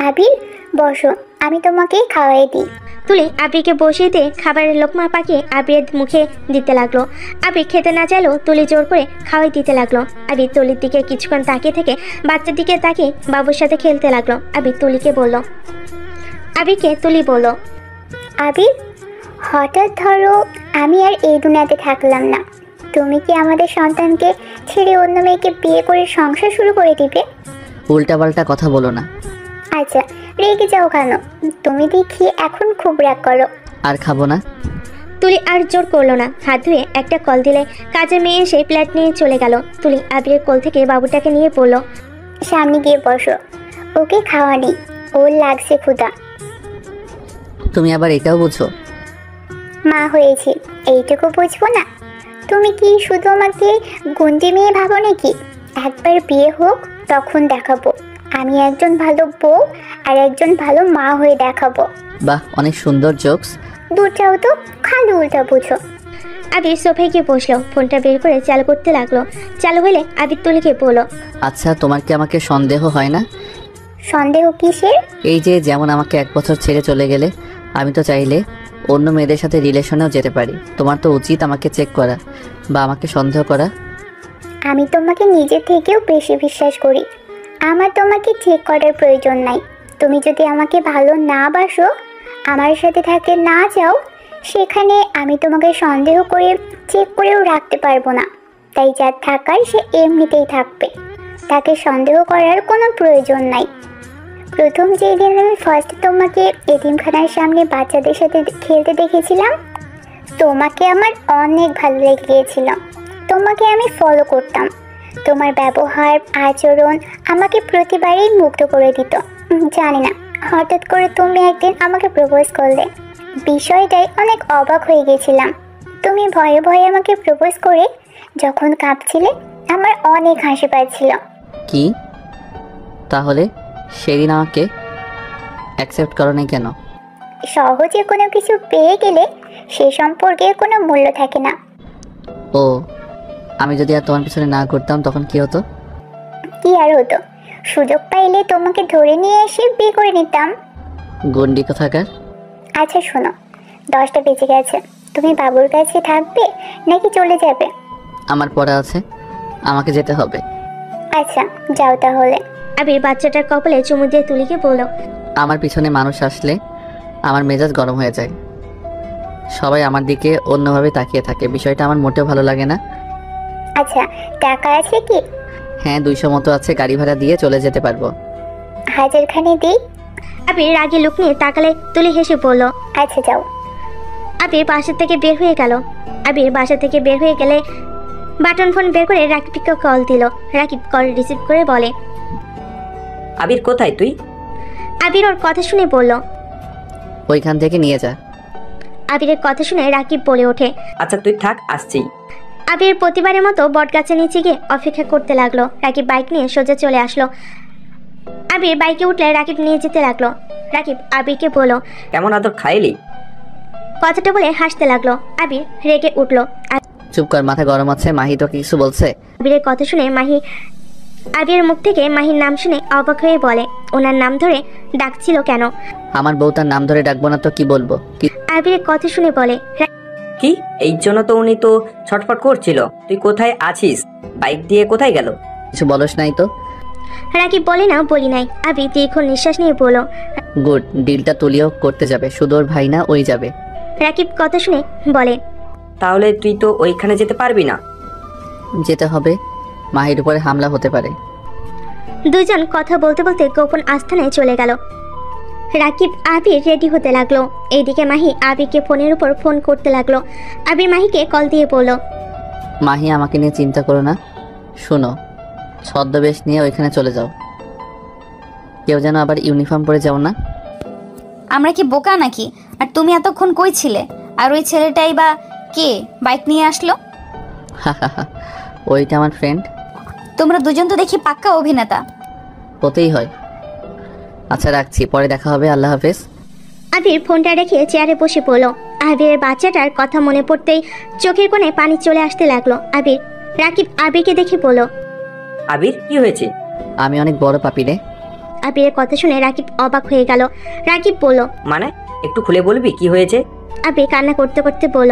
আবির বসো, আমি তোমাকে খাওয়াই দিই। তুলি আবিরকে বসিয়ে দিয়ে খাবারের লোকমা পাকিয়ে আবিরের মুখে দিতে লাগলো। আবির খেতে না চাইলেও তুলি জোর করে খাওয়াই দিতে লাগলো। আবির তুলির দিকে কিছুক্ষণ তাকিয়ে থেকে বাচ্চার দিকে তাকিয়ে বাবুর সাথে খেলতে লাগলো। আবিরকে তুলি বলল, আবির, হঠাৎ ধরো আমি আর এই দুনিয়াতে থাকলাম না, তুমি কি আমাদের সন্তানকে ছেড়ে অন্য মেয়েকে বিয়ে করে সংসার শুরু করে দিবে? উল্টাপাল্টা কথা বলো না। আচ্ছা, রেগে যাও কেন? তুমি দেখি এখন খুব রাগ করো। আর খাবো না। তুলি আর জোর করলো না। হাত ধুয়ে একটা কল দিলে কাজের মেয়ে এসে প্লেট নিয়ে চলে গেল। তুলি আবিরের কোল থেকে বাবুটাকে নিয়ে পড়লো, সামনে গিয়ে বসো, ওকে খাওয়া নেই। ওর লাগছে ক্ষুধা। তুমি আবার এটাও বুঝো? মা হয়েছি, এইটুকু বুঝবো না? তুমি কি শুধু আমাকে গুন্ডি মেয়ে ভাবো নাকি? একবার বিয়ে হোক তখন দেখাবো আমি একজন ভালো বউ আর একজন ভালো মা হয়ে দেখাবো। বাহ, অনেক সুন্দর জোকস। দূর যাও তো, খালি উল্টা বুঝো। আবির সোফায় গিয়ে বসলো, ফোনটা বের করে চালু করতে লাগলো। চালু হলে আবির তুলিকে বলল, আচ্ছা, তোমার কি আমাকে সন্দেহ হয় না? সন্দেহ কিসের? এই যে যেমন আমাকে 1 বছর ছেড়ে চলে গেলে, আমি তো চাইলে অন্য মেয়েদের সাথে রিলেশনেও যেতে পারি। তোমার তো উচিত আমাকে চেক করা বা আমাকে সন্দেহ করা। আমি তোমাকে নিজে থেকেও বেশি বিশ্বাস করি। আমার তোমাকে চেক করার প্রয়োজন নাই। তুমি যদি আমাকে ভালো না বাসো, আমার সাথে থাকতে না চাও, সেখানে আমি তোমাকে সন্দেহ করে চেক করেও রাখতে পারবো না। তাই যার থাকার সে এমনিতেই থাকবে, তাকে সন্দেহ করার কোনো প্রয়োজন নাই। প্রথম যেই দিন আমি ফার্স্ট তোমাকে এতিমখানার সামনে বাচ্চাদের সাথে খেলতে দেখেছিলাম, তোমাকে আমার অনেক ভালো লেগে গিয়েছিল। তোমাকে আমি ফলো করতাম। তোমার ব্যবহার আচরণ আমাকে প্রতিবারই মুগ্ধ করে দিত। জানি না, হঠাৎ করে তুমি একদিন আমাকে প্রপোজ করলে। বিষয়টাই অনেক অবাক হয়ে গেছিলাম। তুমি ভয়ে ভয়ে আমাকে প্রপোজ করে যখন কাঁপছিলে, আমার অনেক হাসি পাচ্ছিল। কি তাহলে সেদিন আমাকে অ্যাকসেপ্ট করো নাই কেন? সহজে কোনো কিছু পেয়ে গেলে সে সম্পর্কে কোনো মূল্য থাকে না। ও, আমি যদি আর তোমার পিছনে না করতাম তখন কি হতো? কি আর হতো, সুযোগ পাইলে তোমাকে ধরে নিয়ে এসে বিয়ে করে নিতাম। গন্ডি কোথাকার। আচ্ছা শোনো, 10টা বেজে গেছে। তুমি বাবুর কাছে থাকবে নাকি চলে যাবে? আমার পড়া আছে, আমাকে যেতে হবে। আচ্ছা যাও তাহলে। আবির বাচ্চাটার কপালে চুমু দিয়ে তুলিকে বলল, আমার পিছনে মানুষ আসলে আমার মেজাজ গরম হয়ে যায়। সবাই আমার দিকে অন্যভাবে তাকিয়ে থাকে, বিষয়টা আমার মোটেও ভালো লাগে না। আচ্ছা, টাকা আছে কি? হ্যাঁ, 200 মতো আছে, গাড়ি ভাড়া দিয়ে চলে যেতে পারবো। 1000 খানি দিই? আবির রাগে লুক নিয়ে তাকালে তুলি হেসে বলল, আচ্ছা যাও। আবির বাসা থেকে বের হয়ে গেল। আবির বাসা থেকে বের হয়ে গেলে বাটন ফোন বের করে রাকিবকে কল দিল। রাকিব কল রিসিভ করে বলে, আবির কোথায় তুই? আবির ওর কথা শুনে বলল, ওইখান থেকে নিয়ে যা। আবিরের কথা শুনে রাকিব বলে ওঠে, আচ্ছা তুই থাক, আসছি। আবির প্রতিবারের মতো বটগাছের নিচে গিয়ে অপেক্ষা করতে লাগলো। রাকিব বাইক নিয়ে সোজা চলে আসলো। আবির বাইকে উঠলে রাকিব নিয়ে যেতে লাগলো। রাকিব আবিরকে বলল, কেমন আদর খাইলি? কথাটা বলে হাসতে লাগলো। আবির রেগে উঠলো। চুপ কর, মাথা গরম আছে। মাহি তো কিছু বলছে? আবিরের কথা শুনে আবিরের মুখ থেকে মাহির নাম শুনে অবাক হয়ে বলে, ওনার নাম ধরে ডাকছিল কেন? আমার বউ তার নাম ধরে ডাকবো না তো কি বলবো? আবিরের কথা শুনে বলে, কি এই জন্য তো উনি তো ছটফট করছিল। তুই কোথায় আছিস? বাইক দিয়ে কোথায় গেল? কিছু বলস নাই তো? রাকিব বলে, না বলি নাই। আবির দীর্ঘ নিঃশ্বাস নিয়ে বলল, গুড, ডিলটা তুলিও করতে যাবে, শুধু ওর ভাই না, ওই যাবে। রাকিব কথা শুনে বলে, তাহলে তুই তো ওইখানে যেতে পারবি না। যেতে হবে, মাহির উপরে হামলা হতে পারে। দুজন কথা বলতে বলতে গোপন আস্থানায় চলে গেল। রাকিব আবির রেডি হতে লাগলো। এইদিকে মাহি আবিরকে ফোনের উপর ফোন করতে লাগলো। আবির মাহিকে কল দিয়ে বলল, মাহি, আমাকে নিয়ে চিন্তা করো না। শোনো, ছদ্মবেশ নিয়ে ওইখানে চলে যাও। কেউ যেন আবার ইউনিফর্ম পরে যাও না। আমরা কি বোকা নাকি? আর তুমি এতক্ষণ কই ছিলে? আর ওই ছেলেটাই বা কে বাইক নিয়ে আসলো? ওইটা আমার ফ্রেন্ড। তোমরা দুজন তো দেখি পাক্কা অভিনেতা। হতেই হয়। আচ্ছা রাখছি, পরে দেখা হবে, আল্লাহ হাফেজ। আবির ফোনটা রেখে চেয়ারে বসে পড়ল। আবিরের বাচ্চাটার কথা মনে পড়তেই চোখের কোণে পানি চলে আসতে লাগলো। রাকিব আবিরকে দেখে বলল, আবির কি হয়েছে? আমি অনেক বড় পাপি রে। আবিরের কথা শুনে রাকিব অবাক হয়ে গেল। রাকিব বলল, মানে একটু খুলে বলবি কি হয়েছে? আবির কান্না করতে করতে বলল,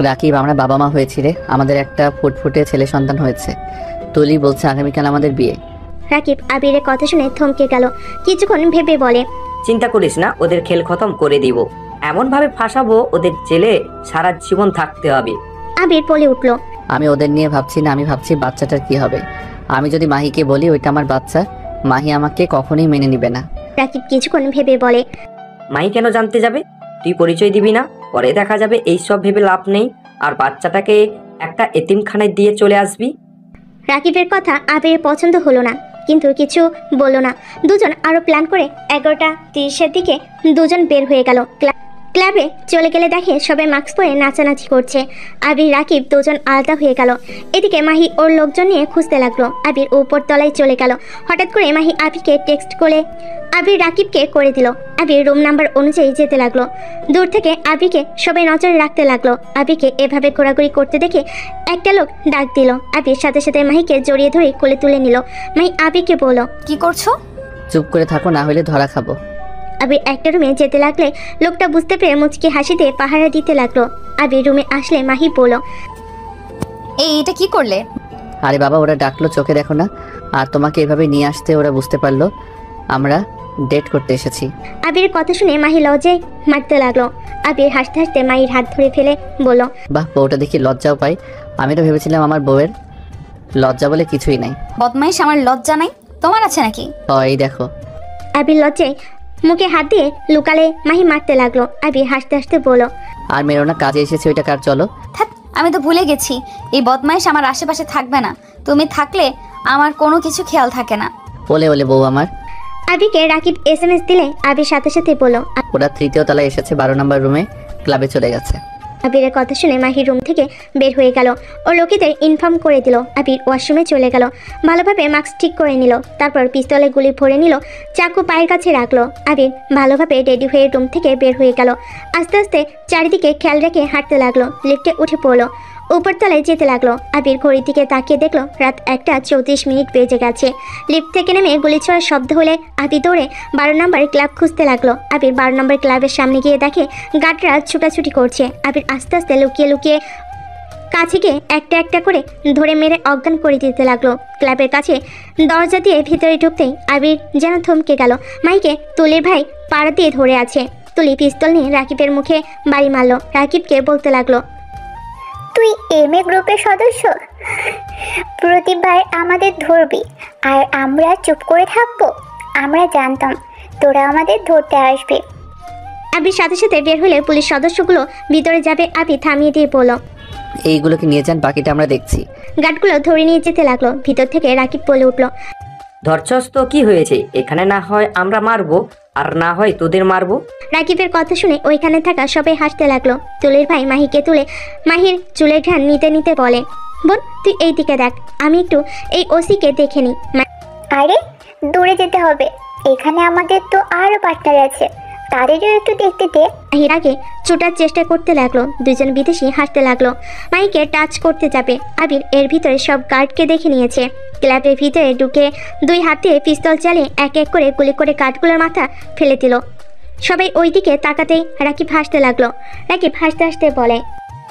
রাকিব, আমরা বাবা মা হয়েছি রে। আমাদের একটা ফুটফুটে ছেলে সন্তান হয়েছে। তুলি বলছে আগামীকাল আমাদের বিয়ে। রাকিব আবিরের কথা শুনে থমকে গেল। কিছুক্ষণ ভেবে বলে, চিন্তা করিস না, ওদের খেল খতম করে দিব। এমন ভাবে ফাঁসাবো ওদের জেলে সারা জীবন থাকতে হবে। আবির বলে উঠল, আমি ওদের নিয়ে ভাবছি না, আমি ভাবছি বাচ্চাটার কি হবে। আমি যদি মাহিকে বলি ওইটা আমার বাচ্চা, মাহি আমাকে কখনোই মেনে নিবে না। রাকিব কিছুক্ষণ ভেবে বলে, মাহি কেন জানতে যাবে? তুই পরিচয় দিবি না, পরে দেখা যাবে এই সব ভেবে লাভ নেই। আর বাচ্চাটাকে একটা এতিমখানায় দিয়ে চলে আসবি। রাকিবের কথা আবিরের পছন্দ হলো না। কিন্তু কিছু বলল না। দুজন আরও প্ল্যান করে 11:30 দিকে দুজন বের হয়ে গেল। ক্লাবে চলে গেলে দেখে সবাই মাস্ক পরে নাচানাচি করছে। আবির রাকিব দুজন আলাদা হয়ে গেল। এদিকে মাহি ওর লোকজন নিয়ে খুঁজতে লাগলো। আবির উপর তলায় চলে গেল। হঠাৎ করে মাহি আবিরকে টেক্সট করে আবির রাকিবকে করে দিল। আবির রুম নাম্বার অনুযায়ী যেতে লাগলো। দূর থেকে আবিরকে সবাই নজরে রাখতে লাগলো। আবিরকে এভাবে ঘোরাঘুরি করতে দেখে একটা লোক ডাক দিল। আবির সাথে সাথে মাহিকে জড়িয়ে ধরে কোলে তুলে নিল। মাহি আবিরকে বলল, কি করছো? চুপ করে থাকো, না হলে ধরা খাবো। আবির একটা রুমে যেতে লাগলে লোকটা বুঝতে পেরে মুচকি হাসি দিয়ে পাহারা দিতে লাগলো। আবির রুমে আসলে মাহি বলল, এটা কি করলে? আরে বাবা, ওরা ডাকলো, চোখে দেখো না? আর তোমাকে এভাবে নিয়ে আসতে ওরা বুঝতে পারলো আমরা ডেট করতে এসেছি। আবির কথা শুনে মাহি লজ্জায় মারতে লাগলো। আবির হাসতে হাসতে মাহির হাত ধরে ফেলে বলল, বাহ, বউটা দেখি লজ্জাও পাই। আমি তো ভেবেছিলাম আমার বউয়ের লজ্জা বলে কিছুই নাই। বদমাইশ, আমার লজ্জা নাই? তোমার আছে নাকি? এই দেখো। আবির লজ্জায় মুখে হাত দিয়ে লুকালে মাহি মারতে লাগলো। আবির হাসতে হাসতে বলল, আর মেরো না, কাজে এসেছি, ওইটা কার? চলো। আমি তো ভুলে গেছি এই বদমাইশ আমার আশেপাশে থাকবে না। তুমি থাকলে আমার কোনো কিছু খেয়াল থাকে না। বলে বলে বউ আমার। আবিরকে রাকিব SMS দিলে আবির সাথে সাথে বলল, ওরা 3য় তলায় এসেছে, 12 নম্বর রুমে ক্লাবে চলে গেছে। আবিরের কথা শুনে মাহি রুম থেকে বের হয়ে গেল। ও লোকেদের ইনফর্ম করে দিল। আবির ওয়াশরুমে চলে গেল, ভালোভাবে মাস্ক ঠিক করে নিল। তারপর পিস্তলে গুলি ভরে নিল, চাকু পায়ের কাছে রাখলো। আবির ভালোভাবে রেডি হয়ে রুম থেকে বের হয়ে গেল। আস্তে আস্তে চারিদিকে খেয়াল রেখে হাঁটতে লাগলো। লিফটে উঠে পড়লো, উপরতলায় যেতে লাগলো। আবির ঘড়ির দিকে তাকিয়ে দেখলো রাত 1:34 বেজে গেছে। লিফট থেকে নেমে গুলি ছোড়ার শব্দ হলে আবির দৌড়ে 12 নম্বর ক্লাব খুঁজতে লাগলো। আবির 12 নম্বর ক্লাবের সামনে গিয়ে দেখে গার্ডরা ছুটাছুটি করছে। আবির আস্তে আস্তে লুকিয়ে লুকিয়ে কাছে গিয়ে একটা একটা করে ধরে মেরে অজ্ঞান করে দিতে লাগলো। ক্লাবের কাছে দরজা দিয়ে ভিতরে ঢুকতেই আবির যেন থমকে গেল। মাইকে তুলির ভাই পাড়া দিয়ে ধরে আছে। তুলি পিস্তল নিয়ে রাকিবের মুখে বাড়ি মারলো। রাকিবকে বলতে লাগলো, তুই MA গ্রুপের সদস্য? প্রতিবার আমাদের ধরবি আর আমরা চুপ করে থাকবো? আমরা জানতাম তোরা আমাদের ধরতে আসবে। আবির সাথে সাথে বের হলে পুলিশ সদস্যগুলো ভিতরে যাবে। আবির থামিয়ে দিয়ে বলল, এইগুলোকে নিয়ে যান, বাকিটা আমরা দেখছি। গার্ডগুলো ধরে নিয়ে যেতে লাগলো। ভিতর থেকে রাকিব বলে উঠলো, ধরছস তো কি হয়েছে? এখানে না হয় আমরা মারবো, আর না হয় তোদের মারবো। রাকিবের কথা শুনে ওইখানে থাকা সবাই হাসতে লাগলো। তুলির ভাই মাহিকে তুলে মাহির চুলের ঘ্রাণ নিতে নিতে বলে, বোন তুই এই দিকে দেখ, আমি একটু এই ওসিকে দেখে নিই। আরে দূরে যেতে হবে, এখানে আমাদের তো আরো পার্টনার আছে, তাদেরও একটু দেখতে দে। মাহির আগে ছোটার চেষ্টা করতে লাগলো। দুজন বিদেশি হাসতে লাগলো। মাহিকে টাচ করতে যাবে। আবির এর ভিতরে সব গার্ডকে দেখে নিয়েছে। ক্লাবের ভিতরে ঢুকে 2 হাতে পিস্তল চালিয়ে এক এক করে গুলি করে গার্ডগুলোর মাথা ফেলে দিল। সবাই ওই দিকে তাকাতেই রাকিব হাসতে লাগলো। রাকিব হাসতে হাসতে বলে,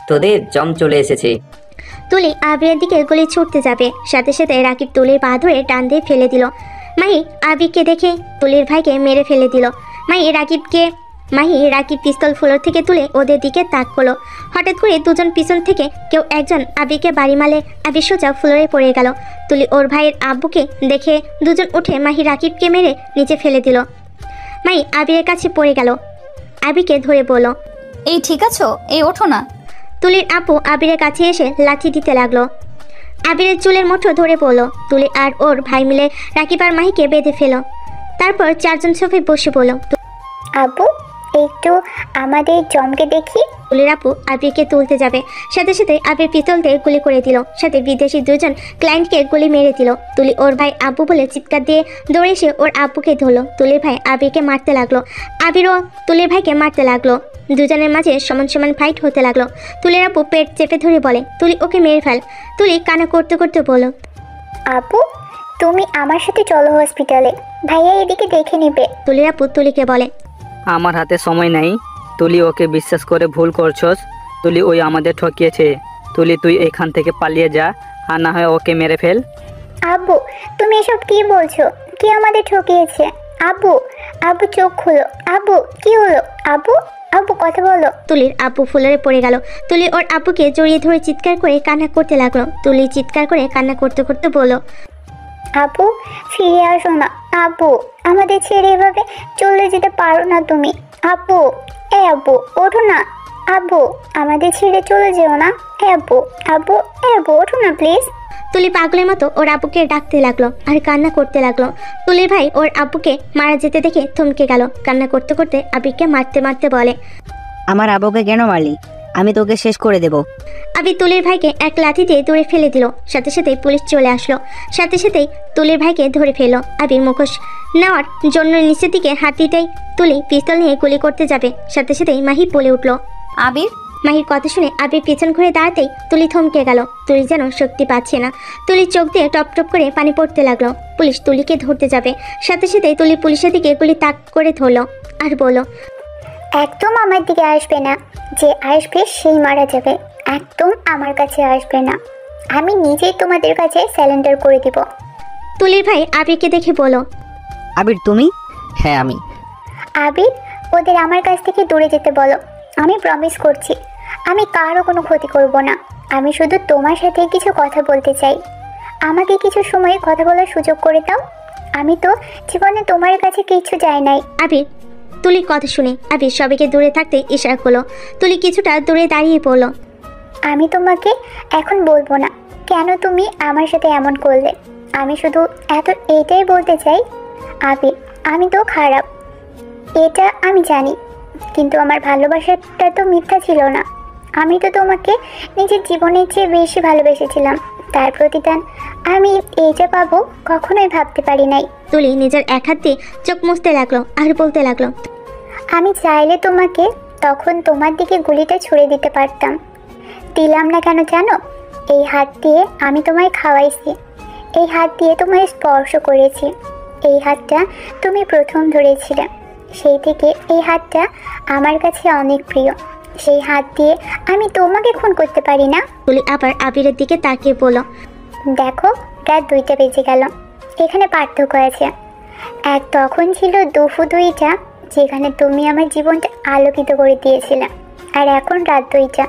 তোদের জম চলে এসেছে। তুলি আবিরের দিকে গুলি ছুটতে যাবে। সাথে সাথে রাকিব তুলির পা ধরে টান দিয়ে ফেলে দিল। মাহি আবিরকে দেখে তুলির ভাইকে মেরে ফেলে দিল। মাহি রাকিব পিস্তল ফ্লোর থেকে তুলে ওদের দিকে তাক করলো। হঠাৎ করে দুজন পিছন থেকে কেউ একজন আবিরকে বাড়ি মারলে আবির সোজা ফ্লোরে পড়ে গেল। তুলি ওর ভাইয়ের আব্বুকে দেখে দুজন উঠে মাহি রাকিবকে মেরে নিচে ফেলে দিল। মাহি আবিরের কাছে পড়ে গেল। আবিরকে ধরে বলল, এই ঠিক আছো? এই ওঠো না। তুলির আব্বু আবিরের কাছে এসে লাঠি দিতে লাগলো। আবিরের চুলের মুঠো ধরে বলল। তুলি আর ওর ভাই মিলে রাকিব আর মাহিকে বেঁধে ফেলো। তারপর 4 জন সোফায় বসে বলল, আব্বু একটু আমাদের জমকে দেখি। তুলির আপু আবিরকে তুলতে যাবে। সাথে সাথে আবির পিস্তল দিয়ে গুলি করে দিল। সাথে বিদেশি 2 জন ক্লায়েন্টকে গুলি মেরে দিল। তুলি ওর ভাই আব্বু বলে চিৎকার দিয়ে দৌড়ে এসে ওর আব্বুকে ধরলো। তুলির ভাই আবিরকে মারতে লাগলো। আবিরও তুলির ভাইকে মারতে লাগলো। দুজনের মাঝে সমান সমান ফাইট হতে লাগলো। তুলির আপু পেট চেপে ধরে বলে, তুলি ওকে মেরে ফেল। তুলি কান্না করতে করতে বলো, আপু তুমি আমার সাথে চলো হসপিটালে, ভাইয়া এদিকে দেখে নেবে। তুলির আপু তুলিকে বলে, আমার হাতে সময় নাই। তুলি ওকে বিশ্বাস করে ভুল করছস। তুলি ওই আমাদের ঠকিয়েছে। তুলি তুই এখান থেকে পালিয়ে যা, আর না হয় ওকে মেরে ফেল। আব্বু তুমি এসব কি বলছো? কে আমাদের ঠকিয়েছে? আব্বু আব্বু চোখ খুলো। আব্বু কি হলো? আব্বু আব্বু কথা বলো। তুলির আব্বু ফুলরে পড়ে গেল। তুলি ওর আব্বুকে জড়িয়ে ধরে চিৎকার করে কান্না করতে লাগলো। তুলি চিৎকার করে কান্না করতে করতে বলল, আব্বু ফিরে আসো না। আব্বু আমাদের ছেড়ে এভাবে চলে যেতে পারো না তুমি। আব্বু আব্বু ওঠো না। আব্বু আমাদের ছেড়ে চলে যেও না। আব্বু আব্বু আব্বু ওঠো না প্লিজ। তুলি পাগলের মতো ওর আব্বুকে ডাকতে লাগলো আর কান্না করতে লাগলো। তুলির ভাই ওর আব্বুকে মারা যেতে দেখে থমকে গেল। কান্না করতে করতে আবিরকে মারতে মারতে বলে, আমার আব্বুকে কেন মারলি? আমি তোকে শেষ করে দেব। আবির তুলির ভাইকে এক লাথি দিয়ে দূরে ফেলে দিল। সাথে সাথেই পুলিশ চলে আসলো। সাথে সাথেই তুলির ভাইকে ধরে ফেললো। আবির মুখোশ নেওয়ার জন্য নিচের দিকে হাত দিতেই তুলি পিস্তল নিয়ে গুলি করতে যাবে। সাথে সাথেই মাহি বলে উঠলো, আবির। মাহির কথা শুনে আবির পিছন ঘুরে দাঁড়াতেই তুলি থমকে গেল। তুলি যেন শক্তি পাচ্ছে না। তুলির চোখ দিয়ে টপ টপ করে পানি পড়তে লাগলো। পুলিশ তুলিকে ধরতে যাবে। সাথে সাথেই তুলি পুলিশের দিকে গুলি তাক করে ধরলো আর বলল, একদম আমার দিকে আসবে না, যে আসবে সেই মারা যাবে। একদম আমার কাছে আসবে না, আমি নিজেই তোমাদের কাছে স্যালেন্ডার করে দিব। তুলির ভাই আবিরকে দেখে বলল, আবির তুমি? হ্যাঁ আমি। আবির, ওদের আমার কাছ থেকে দূরে যেতে বলো। আমি প্রমিস করছি আমি কারো কোনো ক্ষতি করব না। আমি শুধু তোমার সাথে কিছু কথা বলতে চাই। আমাকে কিছু সময় কথা বলার সুযোগ করে দাও। আমি তো জীবনে তোমার কাছে কিছু চাই নাই। আবির তুলির কথা শুনে আবির সবাইকে দূরে থাকতে ইশারা করলো। তুলি কিছুটা দূরে দাঁড়িয়ে পড়লো। আমি তোমাকে এখন বলবো না কেন তুমি আমার সাথে এমন করলে। আমি শুধু এটাই বলতে চাই, আবির আমি তো খারাপ, এটা আমি জানি, কিন্তু আমার ভালোবাসাটা তো মিথ্যা ছিল না। আমি তো তোমাকে নিজের জীবনের চেয়ে বেশি ভালোবেসেছিলাম। তার প্রতিদান আমি এইটা পাবো কখনোই ভাবতে পারি নাই। তুলি নিজের এক হাত দিয়ে চোখ মুছতে লাগলো আর বলতে লাগলো, আমি চাইলে তোমাকে তখন তোমার দিকে গুলিটা ছুড়ে দিতে পারতাম। দিলাম না কেন জানো? এই হাত দিয়ে আমি তোমায় খাওয়াইছি, এই হাত দিয়ে তোমায় স্পর্শ করেছি, এই হাতটা তুমি প্রথম ধরেছিলে। সেই থেকে এই হাতটা আমার কাছে অনেক প্রিয়। সেই হাত দিয়ে আমি তোমাকে খুন করতে পারি না। তুলি আবার আবিরের দিকে তাকিয়ে বলল, দেখো রাত 2টা বেজে গেল, এখানে পার্থক্য আছে। এক তখন ছিল দুপুর 2টা, যেখানে তুমি আমার জীবনটা আলোকিত করে দিয়েছিলে, আর এখন রাত 2টা,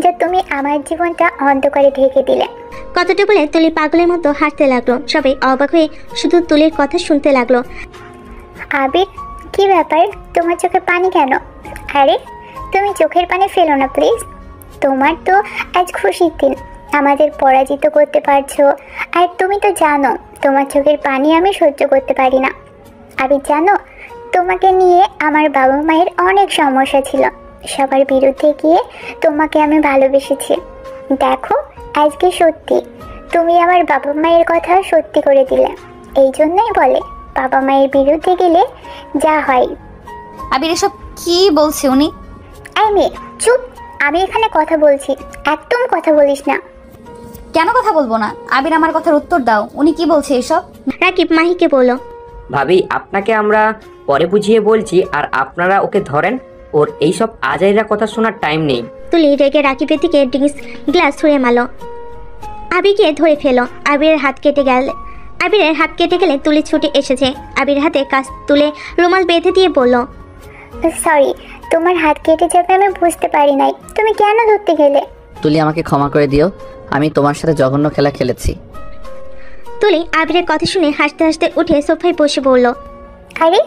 যা তুমি আমার জীবনটা অন্ধকারে ঢেকে দিলে। কথাটা বলে তুলি পাগলের মতো হাঁটতে লাগলো। সবাই অবাক হয়ে শুধু তুলির কথা শুনতে লাগলো। আবির, কি ব্যাপার, তোমার চোখে পানি কেন? আরে তুমি চোখের পানি ফেলো না প্লিজ। তোমার তো আজ খুশির দিন, আমাদের পরাজিত করতে পারছো। আর তুমি তো জানো তোমার চোখের পানি আমি সহ্য করতে পারি না। আবির জানো, তোমাকে নিয়ে আমার বাবা মায়ের অনেক সমস্যা ছিল। সবার বিরুদ্ধে গিয়ে তোমাকে আমি ভালোবেসেছি। দেখো আজকে সত্যি তুমি আমার বাবা মায়ের কথা সত্যি করে দিলে। এই জন্যই বলে বাবা মায়ের বিরুদ্ধে গেলে যা হয়। আবির এসব কি বলছে উনি? এই মেয়ে চুপ, আমি এখানে কথা বলছি, একদম কথা বলিস না। কেন কথা বলবো না? আবির আমার কথার উত্তর দাও, উনি কি বলছে এসব? রাকিব মাহিকে বলল, ভাবি আপনাকে আমরা পরে বুঝিয়ে বলছি, আর আপনারা ওকে ধরেন। ওর এইসব আজাইরা কথা শোনার টাইম নেই। তুলি রেগে রাকিবের দিকে ড্রিঙ্কস গ্লাস ছুঁড়ে মারল। আবিরকে ধরে ফেলো। আবিরের হাত কেটে গেলে তুলি ছুটে এসেছে। আবির হাতে কাজ তুলে রুমাল বেঁধে দিয়ে বলল, সরি, তোমার হাত কেটে যাবে আমি বুঝতে পারি নাই। তুমি কেন ধরতে গেলে? তুলি আমাকে ক্ষমা করে দিও, আমি তোমার সাথে জঘন্য খেলা খেলেছি। তুলি আবিরের কথা শুনে হাসতে হাসতে উঠে সোফায় বসে বলল, আরে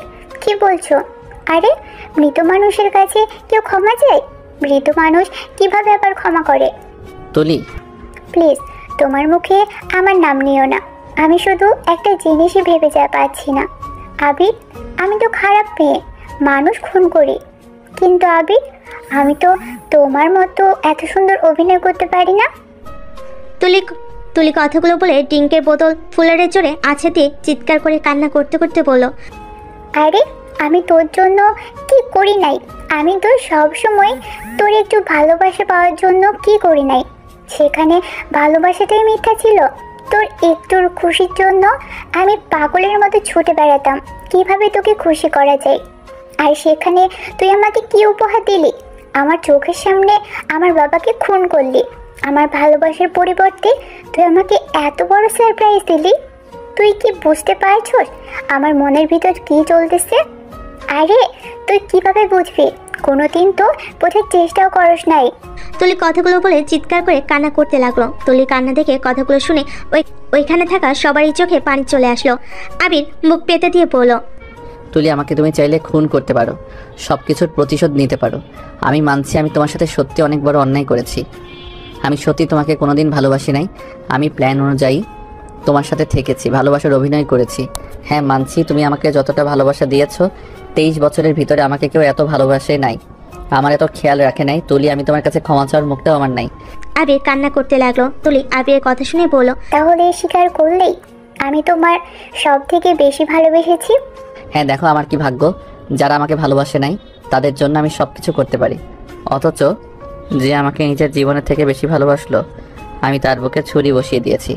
কি বলছো? আরে মৃত মানুষের কাছে কেউ ক্ষমা চায়? মৃত মানুষ কিভাবে আবার ক্ষমা করে? তুলি প্লিজ তোমার মুখে আমার নাম নিও না। আমি শুধু একটা জিনিসই ভেবে যা পাচ্ছি না। আবির, আমি তো খারাপ মেয়ে, মানুষ খুন করি, কিন্তু আবির আমি তো তোমার মতো এত সুন্দর অভিনয় করতে পারি না। তুলি কথাগুলো বলে ড্রিঙ্কের বোতল ফুলারের জোরে আছে দিয়ে চিৎকার করে কান্না করতে করতে বলল, আরে আমি তোর জন্য কি করি নাই? আমি তো সব সময় তোর একটু ভালোবাসা পাওয়ার জন্য কি করি নাই? সেখানে ভালোবাসাটাই মিথ্যা ছিল। তোর একটুর খুশির জন্য আমি পাগলের মতো ছুটে বেড়াতাম কিভাবে তোকে খুশি করা যায়। আর সেখানে তুই আমাকে কি উপহার দিলি? আমার চোখের সামনে আমার বাবাকে খুন করলি। আমার ভালোবাসার পরিবর্তে তুই আমাকে এত বড় সারপ্রাইজ দিলি। তুই কি বুঝতে পারছস আমার মনের ভিতর কি চলতেছে? আরে তুই কিভাবে বুঝবি? কোনোদিন তো বোঝার চেষ্টাও করস নাই। তুলি কথাগুলো বলে চিৎকার করে কান্না করতে লাগলো। তুলি কান্না দেখে কথাগুলো শুনে ওইখানে থাকা সবারই চোখে পানি চলে আসলো। আবির মুখ পেতে দিয়ে বলল, তুলি আমাকে তুমি চাইলে খুন করতে পারো, সব কিছুর প্রতিশোধ নিতে পারো। আমি মানছি আমি তোমার সাথে সত্যি অনেক বড় অন্যায় করেছি। আমি সত্যি তোমাকে কোনোদিন ভালোবাসি নাই। আমি প্ল্যান অনুযায়ী তোমার সাথে থেকেছি, ভালোবাসার অভিনয় করেছি। হ্যাঁ মানছি, তুমি আমাকে যতটা ভালোবাসা দিয়েছো 23 বছরের ভিতরে আমাকে কেউ এত ভালোবাসে নাই, আমার এত খেয়াল রাখে নাই। তুলি, আমি তোমার কাছে ক্ষমা চাওয়ার মুখটাও আমার নাই। আবির কান্না করতে লাগলো। তুলি আবিরের কথা শুনে বলল, তাহলে স্বীকার করলেই আমি তোমার সব থেকে বেশি ভালোবেসেছি। হ্যাঁ দেখো আমার কি ভাগ্য, যারা আমাকে ভালোবাসে নাই তাদের জন্য আমি সব কিছু করতে পারি, অথচ যে আমাকে নিজের জীবনের থেকে বেশি ভালোবাসলো আমি তার বুকে ছুরি বসিয়ে দিয়েছি।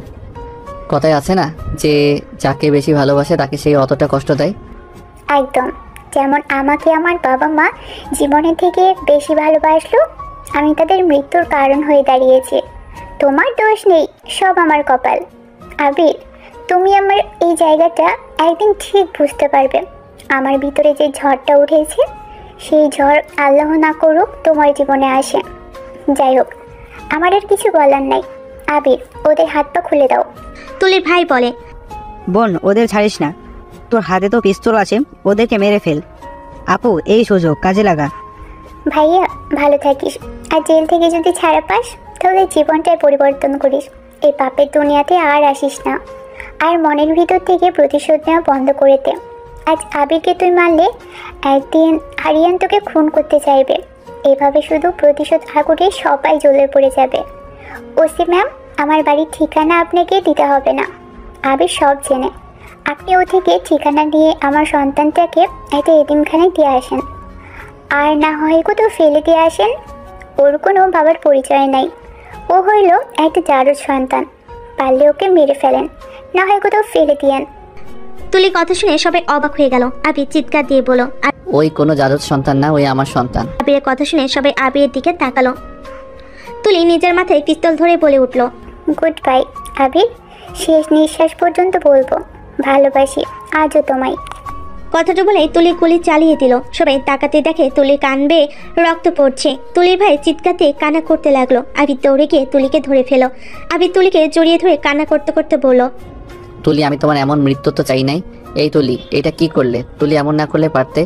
কথায় আছে না যে যাকে বেশি ভালোবাসে তাকে সেই অতটা কষ্ট দেয়। একদম, যেমন আমাকে আমার বাবা মা জীবনের থেকে বেশি ভালোবাসলো, আমি তাদের মৃত্যুর কারণ হয়ে দাঁড়িয়েছি। তোমার দোষ নেই, সব আমার কপাল। আবির, তুমি আমার এই জায়গাটা একদিন ঠিক বুঝতে পারবে। আমার ভিতরে যে ঝড়টা উঠেছে সেই ঝড় আল্লাহ না করুক তোমার জীবনে আসে। যাই হোক, আমার আর কিছু বলার নাই। আবির, ওদের হাত পা খুলে দাও। তুলির ভাই বলে, বোন ওদের ছাড়িস না, তোর হাতে তো পিস্তল আছে, ওদেরকে মেরে ফেল। আপু এই সুযোগ কাজে লাগা। ভাইয়া, ভালো থাকিস, আর জেল থেকে যদি ছাড়া পাস তাহলে জীবনটাই পরিবর্তন করিস। এই পাপের দুনিয়াতে আর আসিস না, আর মনের ভিতর থেকে প্রতিশোধ নেওয়া বন্ধ করে দে। আজ আবিরকে তুই মারলে একদিন আরিয়ান তোকে খুন করতে চাইবে। এভাবে শুধু প্রতিশোধ আগুনে সবাই জ্বলে পড়ে যাবে। ওসি ম্যাম, আমার বাড়ির ঠিকানা আপনাকে দিতে হবে না, আবির সব জেনে। আপনি ও থেকে ঠিকানা নিয়ে আমার সন্তানটাকে একটা এতিমখানায় দিয়ে আসেন, আর না হয় কোথাও ফেলে দিয়ে আসেন। ওর কোনো বাবার পরিচয় নাই, ও হইল একটা জারজ সন্তান। পারলে ওকে মেরে ফেলেন, না হয় কোথাও ফেলে দিয়েন। তুলি কথা শুনে সবাই অবাক হয়ে গেল। আবির চিৎকার দিয়ে বলল, ওই কোনো জাদুর সন্তান না, ওই আমার সন্তান। আবিরের কথা শুনে সবাই আবিরের দিকে তাকালো। তুলি নিজের মাথায় পিস্তল ধরে বলে উঠল, গুড বাই আবির, শেষ নিঃশ্বাস পর্যন্ত বলবো ভালোবাসি আজও তোমায়। কথাটা বলে তুলি গুলি চালিয়ে দিল। সবাই তাকাতে দেখে তুলির কান বেয়ে রক্ত পড়ছে। তুলির ভাই চিৎকারতে কান্না করতে লাগলো। আবির দৌড়ে গিয়ে তুলিকে ধরে ফেলো। আবির তুলিকে জড়িয়ে ধরে কান্না করতে করতে বলল, তুলি, আমি তোমার এমন মৃত্যু তো চাই নাই। এই তুলি, এটা কি করলে? তুলি, এমন না করলে পারতে।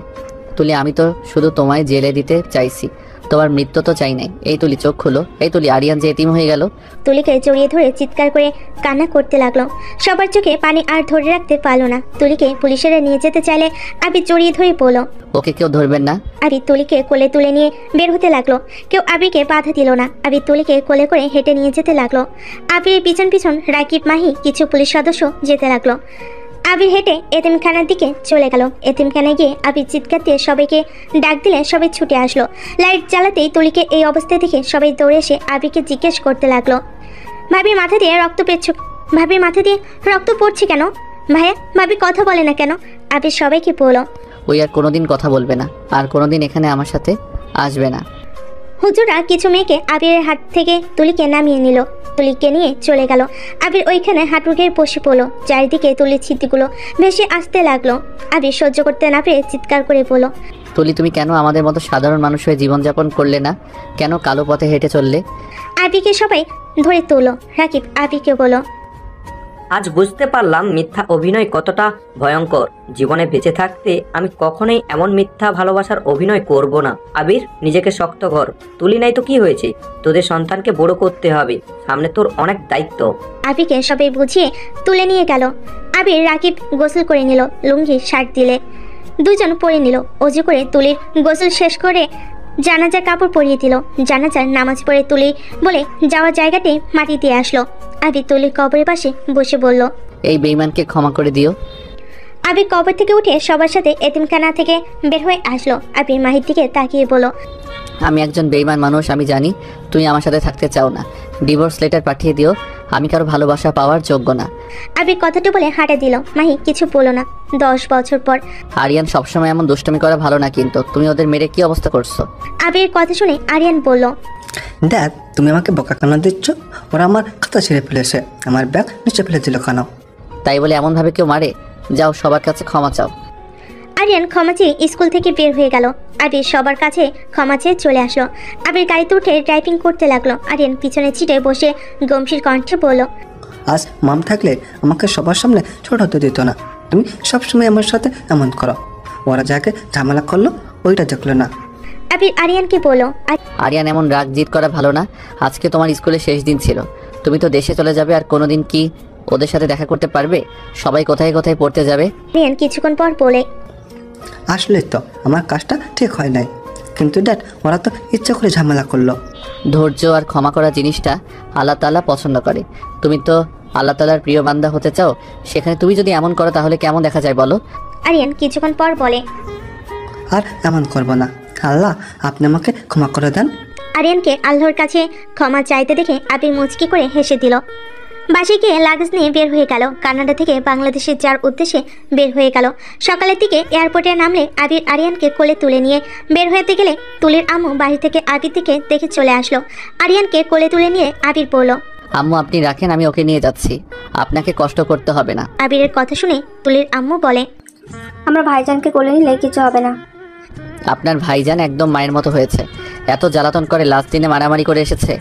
তুলি, আমি তো শুধু তোমায় জেলে দিতে চাইছি, তোমার মৃত্যু তো চাই নাই। এই তুলি, চোখ খুলো। এই তুলি, আরিয়ান যে এতিম হয়ে গেল। তুলিকে জড়িয়ে ধরে চিৎকার করে কান্না করতে লাগলো। সবার চোখে পানি আর ধরে রাখতে পারলো না। তুলিকে পুলিশেরা নিয়ে যেতে চাইলে আবির জড়িয়ে ধরে বলল, ওকে কেউ ধরবেন না। আবির তুলিকে কোলে তুলে নিয়ে বের হতে লাগলো। কেউ আবিরকে বাধা দিল না। আবির তুলিকে কোলে করে হেঁটে নিয়ে যেতে লাগলো। আবিরের পিছন পিছন রাকিব, মাহি, কিছু পুলিশ সদস্য যেতে লাগলো। আবির হেঁটে এতিমখানার দিকে চলে গেল। এতিমখানায় গিয়ে আবির চিৎকার দিয়ে সবাইকে ডাক দিলে সবাই ছুটে আসলো। লাইট জ্বালাতেই তুলিকে এই অবস্থায় দেখে সবাই দৌড়ে এসে আবিরকে জিজ্ঞেস করতে লাগলো, ভাবির মাথা দিয়ে রক্ত পড়ছে কেন? ভাইয়া, ভাবি কথা বলে না কেন? আবির সবাইকে বলল, ওই আর কোনোদিন কথা বলবে না, আর কোনোদিন এখানে আমার সাথে আসবে না। হুজুরা কিছু মেয়েকে আবিরের হাত থেকে তুলিকে নামিয়ে নিল। তুলিকে নিয়ে চলে গেল। আবির ওইখানে হাঁটুকে বসে পড়লো। চারিদিকে তুলির স্মৃতিগুলো ভেসে আসতে লাগলো। আবির সহ্য করতে না পেরে চিৎকার করে বলল, তুলি, তুমি কেন আমাদের মতো সাধারণ মানুষ হয়ে জীবনযাপন করলে না? কেন কালো পথে হেঁটে চললে? আবিরকে সবাই ধরে তুললো। রাকিব আবিরকে বলল, আজ বুঝতে পারলাম মিথ্যা অভিনয় কতটা ভয়ঙ্কর। জীবনে বেঁচে থাকতে আমি কখনোই এমন মিথ্যা ভালোবাসার অভিনয় করব না। আবির, নিজেকে শক্ত কর। তুলি নাই তো কি হয়েছে, তোদের সন্তানকে বড় করতে হবে, সামনে তোর অনেক দায়িত্ব। আবিরকে সবাই বুঝিয়ে তুলে নিয়ে গেল। আবির রাকিব গোসল করে নিল, লুঙ্গি শার্ট দিলে দুজন পরে নিল। অজু করে তুলির গোসল শেষ করে জানাজার কাপড় পরিয়ে দিল। জানাজার নামাজ পড়ে তুলি বলে যাওয়ার জায়গাতে মাটি দিয়ে আসলো। আবির তুলির কবরের পাশে বসে বলল, এই বেঈমানকে ক্ষমা করে দিও। আবির কবর থেকে উঠে সবার সাথে এতিমখানা থেকে বের হয়ে আসলো। আবির মাহির দিকে তাকিয়ে বলল, আমি একজন বেঈমান মানুষ, আমি জানি তুমি আমার সাথে থাকতে চাও না। ডিভোর্স লেটার পাঠিয়ে দিও, আমি কারো ভালোবাসা পাওয়ার যোগ্য না। আবির কথাটা বলে হাঁটা দিল। মাহি কিছু বলল না। 10 বছর পর। আরিয়ান সবসময় এমন দুষ্টুমি করা ভালো না, কিন্তু তুমি ওদের মেরে কি অবস্থা করছো? আবির কথা শুনে আরিয়ান বলল, দেখ, তুমি আমাকে বোকা কেন দিচ্ছ? ওরা আমার খাতা ছেড়ে ফেলেছে, আমার ব্যাগ নিচে ফেলে দিল কেন? তাই বলে এমনভাবে কেউ মারে? যাও, সবার কাছে ক্ষমা চাও। আরিয়ান ক্ষমা চেয়ে স্কুল থেকে বের হয়ে গেল। আবির সবার কাছে ক্ষমা চেয়ে চলে আসলো। আবির গাড়িতে উঠে ড্রাইভিং করতে লাগলো। আরিয়ান পিছনে সিটে বসে গম্ভীর কণ্ঠে বলল, আজ মাম থাকলে আমাকে সবার সামনে ছোট হতে দিত না। তুমি সবসময় আমার সাথে এমন করো। ওরা যাকে ঝামেলা করলো ওইটা দেখলো না। আবির আরিয়ানকে বলল। আরিয়ান, এমন রাগ জিদ করা ভালো না। আজকে তোমার স্কুলে শেষ দিন ছিল, তুমি তো দেশে চলে যাবে, আর কোনোদিন কি ওদের সাথে দেখা করতে পারবে? সবাই কোথায় কোথায় পড়তে যাবে। আরিয়ান কিছুক্ষণ পর বলে, আসলে তো আমার কাজটা ঠিক হয় নাই, কিন্তু ড্যাড ওরা তো ইচ্ছা করে ঝামেলা করলো। ধৈর্য আর ক্ষমা করা জিনিসটা আল্লাহ তাআলা পছন্দ করে। তুমি তো আল্লাহ তাআলার প্রিয় বান্দা হতে চাও, সেখানে তুমি যদি এমন করো তাহলে কেমন দেখা যায় বলো? আরিয়ান কিছুক্ষণ পর বলে, আর এমন করবো না, আল্লাহ আপনি আমাকে ক্ষমা করে দেন। আরিয়ানকে আল্লাহর কাছে ক্ষমা চাইতে দেখে আবির মুচকি করে হেসে দিল। বাসে গিয়ে লাগেজ নিয়ে বের হয়ে গেল। কানাডা থেকে বাংলাদেশে যাওয়ার উদ্দেশ্যে বের হয়ে গেল। সকালের দিকে এয়ারপোর্টে নামলে আবির আরিয়ানকে কোলে তুলে নিয়ে বের হতে গেলে তুলির আম্মু বাড়ি থেকে আবির দিকে দেখে চলে আসলো। আরিয়ানকে কোলে তুলে নিয়ে আবির বলল, আম্মু আপনি রাখেন, আমি ওকে নিয়ে যাচ্ছি, আপনাকে কষ্ট করতে হবে না। আবিরের কথা শুনে তুলির আম্মু বলে, আমরা ভাইজানকে কোলে নিলে কিছু হবে না। আপনার ভাইজান একদম মায়ের মতো হয়েছে, এত জ্বালাতন করে লাস্ট দিনে মারামারি করে এসেছে।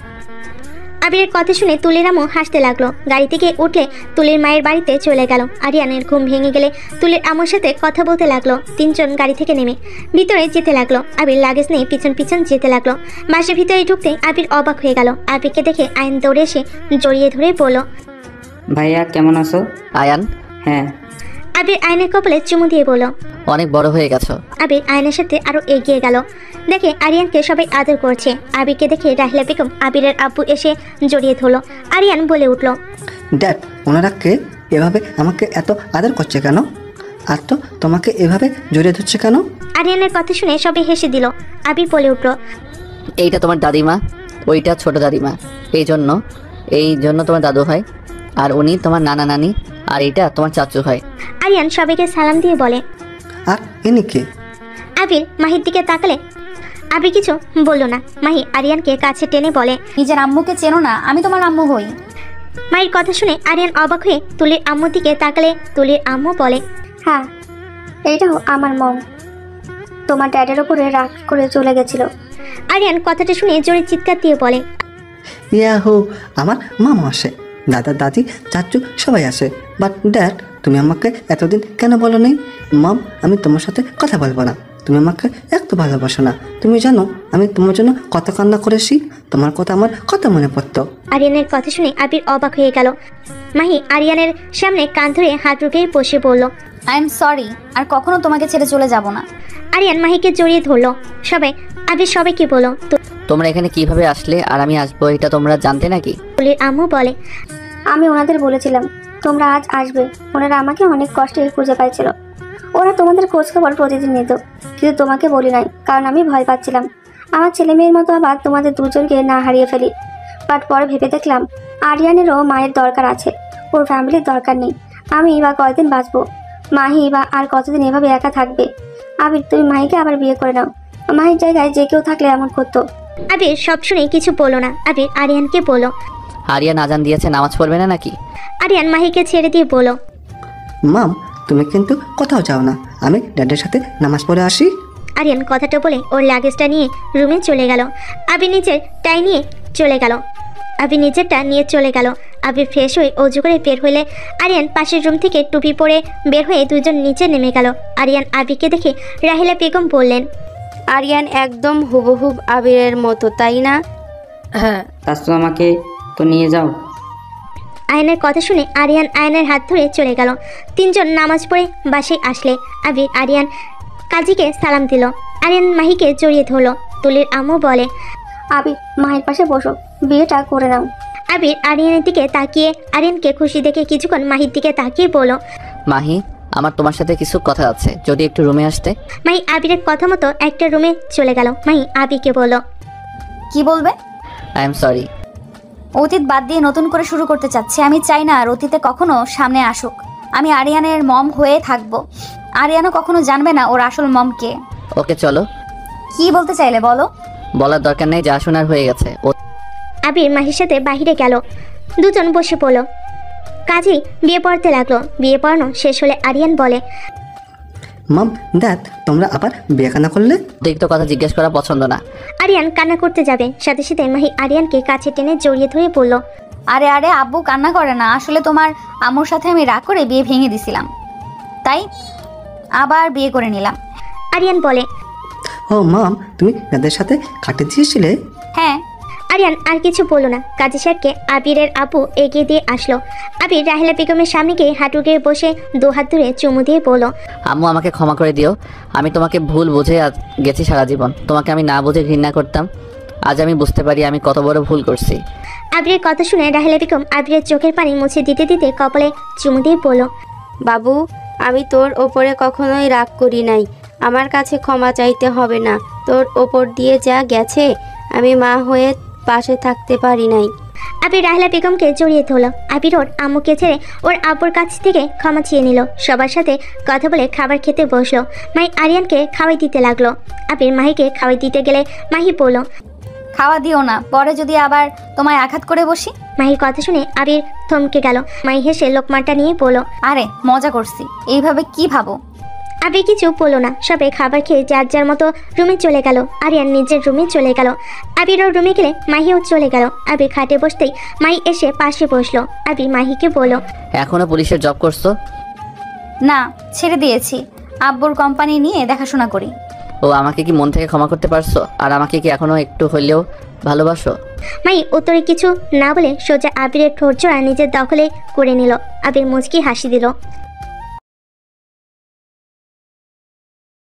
আবিরের কথা শুনে তুলির আম্মু হাসতে লাগলো। গাড়ি থেকে উঠলে তুলির মায়ের বাড়িতে চলে গেল। আরিয়ানের ঘুম ভেঙে গেলে তুলির আম্মুর সাথে কথা বলতে লাগলো। তিনজন গাড়ি থেকে নেমে ভিতরে যেতে লাগলো। আবির লাগেজ নিয়ে পিছন পিছন যেতে লাগলো। বাসের ভিতরে ঢুকতে আবির অবাক হয়ে গেল। আবিরকে দেখে আয়ন দৌড়ে এসে জড়িয়ে ধরে বলল, ভাইয়া কেমন আছো? আয়ান? হ্যাঁ। আবির আয়নের কপালে চুমু দিয়ে বলল, অনেক বড় হয়ে গেছো। আবির আয়নের সাথে আরো এগিয়ে গেল। দেখে আরিয়ানকে সবাই আদর করছে। আবিরকে দেখে রাহিলা বেগম আবিরের আব্বু এসে জড়িয়ে ধরলো। আরিয়ান বলে উঠল, ড্যাড ওনারা কে এভাবে আমাকে এত আদর করছে কেন? আর তো তোমাকে এভাবে জড়িয়ে ধরছে কেন? আরিয়ানের কথা শুনে সবাই হেসে দিল। আবির বলে উঠল, এইটা তোমার দাদিমা, ওইটা ছোট দাদিমা, এই জন্য তোমার দাদু হয়, আর উনি তোমার নানা নানি, আর এইটা তোমার চাচু হয়। আরিয়ান সবাইকে সালাম দিয়ে বলে, আর ইনি কে? আবির মাহির দিকে তাকালে আবির কিছু বলল না। মাহি আরিয়ানকে কাছে টেনে বলে, নিজের আম্মুকে চেনো না? আমি তোমার আম্মু হই। মায়ের কথা শুনে আরিয়ান অবাক হয়ে তুলির আম্মুর দিকে তাকালে তুলির আম্মু বলে, হ্যাঁ, এইটাও আমার মম। তোমার ড্যাডের উপরে রাগ করে চলে গেছিল। আরিয়ান কথাটা শুনে জোরে চিৎকার দিয়ে বলে, ইয়াহু, আমার মামা আসে, দাদা দাদি চাচু সবাই আসে, বাট ড্যাড তুমি আমাকে এতদিন কেন বলো নি? মম আমি তোমার সাথে কথা বলবো না, তুমি আমাকে একটু ভালোবাসো না। তুমি জানো আমি তোমার জন্য কত কান্না করেছি, তোমার কথা আমার কত মনে পড়তো। আরিয়ানের কথা শুনে আবির অবাক হয়ে গেল। মাহি আরিয়ানের সামনে কান ধরে হাত রুখে বসে বলল, আই এম সরি, আর কখনো তোমাকে ছেড়ে চলে যাব না। আরিয়ান মাহিকে জড়িয়ে ধরলো। আবির সবাইকে বলো, তোমরা এখানে কিভাবে আসলে আর আমি আসবো এটা তোমরা জানতে নাকি? তুলির আম্মু বলে, আমি ওনাদের বলেছিলাম তোমরা আজ আসবে। ওনারা আমাকে অনেক কষ্টে খুঁজে পাইছিল। ওরা তোমাদের খোঁজ খবর প্রতিদিন নিত, কিন্তু তোমাকে বলি নাই, কারণ আমি ভয় পাচ্ছিলাম আমার ছেলে মেয়ের মতো আবার তোমাদের দুজনকে না হারিয়ে ফেলি। বাট পরে ভেবে দেখলাম আরিয়ানেরও মায়ের দরকার আছে, ওর ফ্যামিলির দরকার নেই। আমি বা কয়দিন বাঁচবো, মাহি বা আর কতদিন এভাবে একা থাকবে। আবির তুমি মাহিকে আবার বিয়ে করে নাও। মাহির জায়গায় যে কেউ থাকলে এমন করতো। আবির সব শুনে কিছু বলল না। আবির আরিয়ানকে বলল, আরিয়ান আজান দিয়েছে, নামাজ পড়বে না নাকি? আরিয়ান মাহিকে ছেড়ে দিয়ে বলল, মাম তুমি কিন্তু কোথাও যাও না, আমি ড্যাডের সাথে নামাজ পড়ে আসি। আরিয়ান কথাটা বলে ওর লাগেজটা নিয়ে রুমে চলে গেল। আবির নিজেরটা নিয়ে চলে গেল। আবির ফ্রেশ হয়ে অজু করে বের হলে আরিয়ান পাশের রুম থেকে টুপি পরে বের হয়ে দুজন নিচে নেমে গেল। আরিয়ান আবিরকে দেখে রাহিলা বেগম বললেন, আরিয়ান একদম হুবহুব আবিরের মতো, তাই না? হ্যাঁ। তাসু আমাকে তো নিয়ে যাও। আয়নের কথা শুনে আরিয়ান আয়নের হাত ধরে চলে গেল। তিনজন নামাজ পড়ে বাসায় আসলে আবির আরিয়ান কাজীকে সালাম দিল। আরিয়ান মাহিকে জড়িয়ে ধরলো। তুলির আম্মু বলে, আবির মাহির পাশে বসো, বিয়েটা করে নাও। আবির আরিয়ানের দিকে তাকিয়ে আরিয়ানকে খুশি দেখে কিছুক্ষণ মাহির দিকে তাকিয়ে বলল, মাহি আমার তোমার সাথে কিছু কথা আছে, যদি একটু রুমে আসতে। মাহি আবিরের কথা মতো একটা রুমে চলে গেল। মাহি আবিরকে বলল, কি বলবে? I am sorry. অতীত বাদ দিয়ে নতুন করে শুরু করতে চাচ্ছি। আমি চাই না আর অতীতে কখনো সামনে আসুক। আমি আরিয়ানের মম হয়ে থাকবো। আরিয়ানও কখনো জানবে না ওর আসল মম কে। ওকে চলো। কি বলতে চাইলে বলো। বলার দরকার নেই, যা শোনার হয়ে গেছে। আবির মাহির সাথে বাহিরে গেল। দুজন বসে পড়ল। কাজী বিয়ে পড়তে লাগলো। বিয়ে পড়ানো শেষ হলে আরিয়ান বলে, মাম ড্যাড তোমরা আবার বিয়ে কেন করলে? দেখতো কথা জিজ্ঞেস করা পছন্দ না। আরিয়ান কান্না করতে যাবে, সাথে সাথে মাহি আরিয়ানকে কাছে টেনে জড়িয়ে ধরে বলল, আরে আরে আব্বু কান্না করে না, আসলে তোমার আম্মুর সাথে আমি রাগ করে বিয়ে ভেঙে দিছিলাম, তাই আবার বিয়ে করে নিলাম। আরিয়ান বলে, ও মাম, তুমি এদের সাথে কাটে দিয়েছিলে? হ্যাঁ। আরিয়ান আর কিছু বলল না। কাজী সাহেবকে আবিরের আপু এগিয়ে দিয়ে আসলো। আবির রাহেলা বেগমের সামনে গিয়ে হাঁটু গেড়ে বসে দু হাত ধরে চুমু দিয়ে বলল, আম্মু আমাকে ক্ষমা করে দিও। আমি তোমাকে ভুল বুঝে গেছি সারা জীবন। তোমাকে আমি না বুঝে ঘৃণা করতাম। আজ আমি বুঝতে পারি আমি কত বড় ভুল করছি। আবিরের কথা শুনে রাহেলা বেগম আবিরের চোখের পানি মুছে দিতে দিতে কপালে চুমু দিয়ে বলল, বাবু, আমি তোর ওপরে কখনোই রাগ করি নাই। আমার কাছে ক্ষমা চাইতে হবে না। তোর ওপর দিয়ে যা গেছে আমি মা হয়ে পাশে থাকতে পারি নাই। আবির রাহেলা বেগমকে জড়িয়ে ধরল। আবির ওর আম্মুকে ছেড়ে ওর আব্বুর কাছ থেকে ক্ষমা চেয়ে নিল। সবার সাথে কথা বলে খাবার খেতে বসলো। মাহি আরিয়ানকে খাওয়াই দিতে লাগলো। আবির মাহিকে খাওয়াই দিতে গেলে মাহি বলল, খাওয়া দিও না, পরে যদি আবার তোমায় আঘাত করে বসি। মাহির কথা শুনে আবির থমকে গেল। মাহি হেসে লোকমানটা নিয়ে বলল, আরে মজা করছি, এইভাবে কি ভাবো? আবির কিছু বলল না। সবাই খাবার খেয়ে যার যার মতো রুমে চলে গেল। আরিয়ান নিজের রুমে চলে গেল। আবিরও রুমে গেলে মাহিও চলে গেল। আবির খাটে বসতেই মাহি এসে পাশে বসলো। আবির মাহিকে বলল, এখনো পুলিশের জব করছো? না, ছেড়ে দিয়েছি। আব্বুর কোম্পানি নিয়ে দেখাশোনা করি। ও আমাকে কি মন থেকে ক্ষমা করতে পারছো? আর আমাকে কি এখনো একটু হইলেও ভালোবাসো? মাহি উত্তরে কিছু না বলে সোজা আবিরের ঠোঁট জোড়া নিজের দখলে করে নিল। আবির মুচকি হাসি দিল।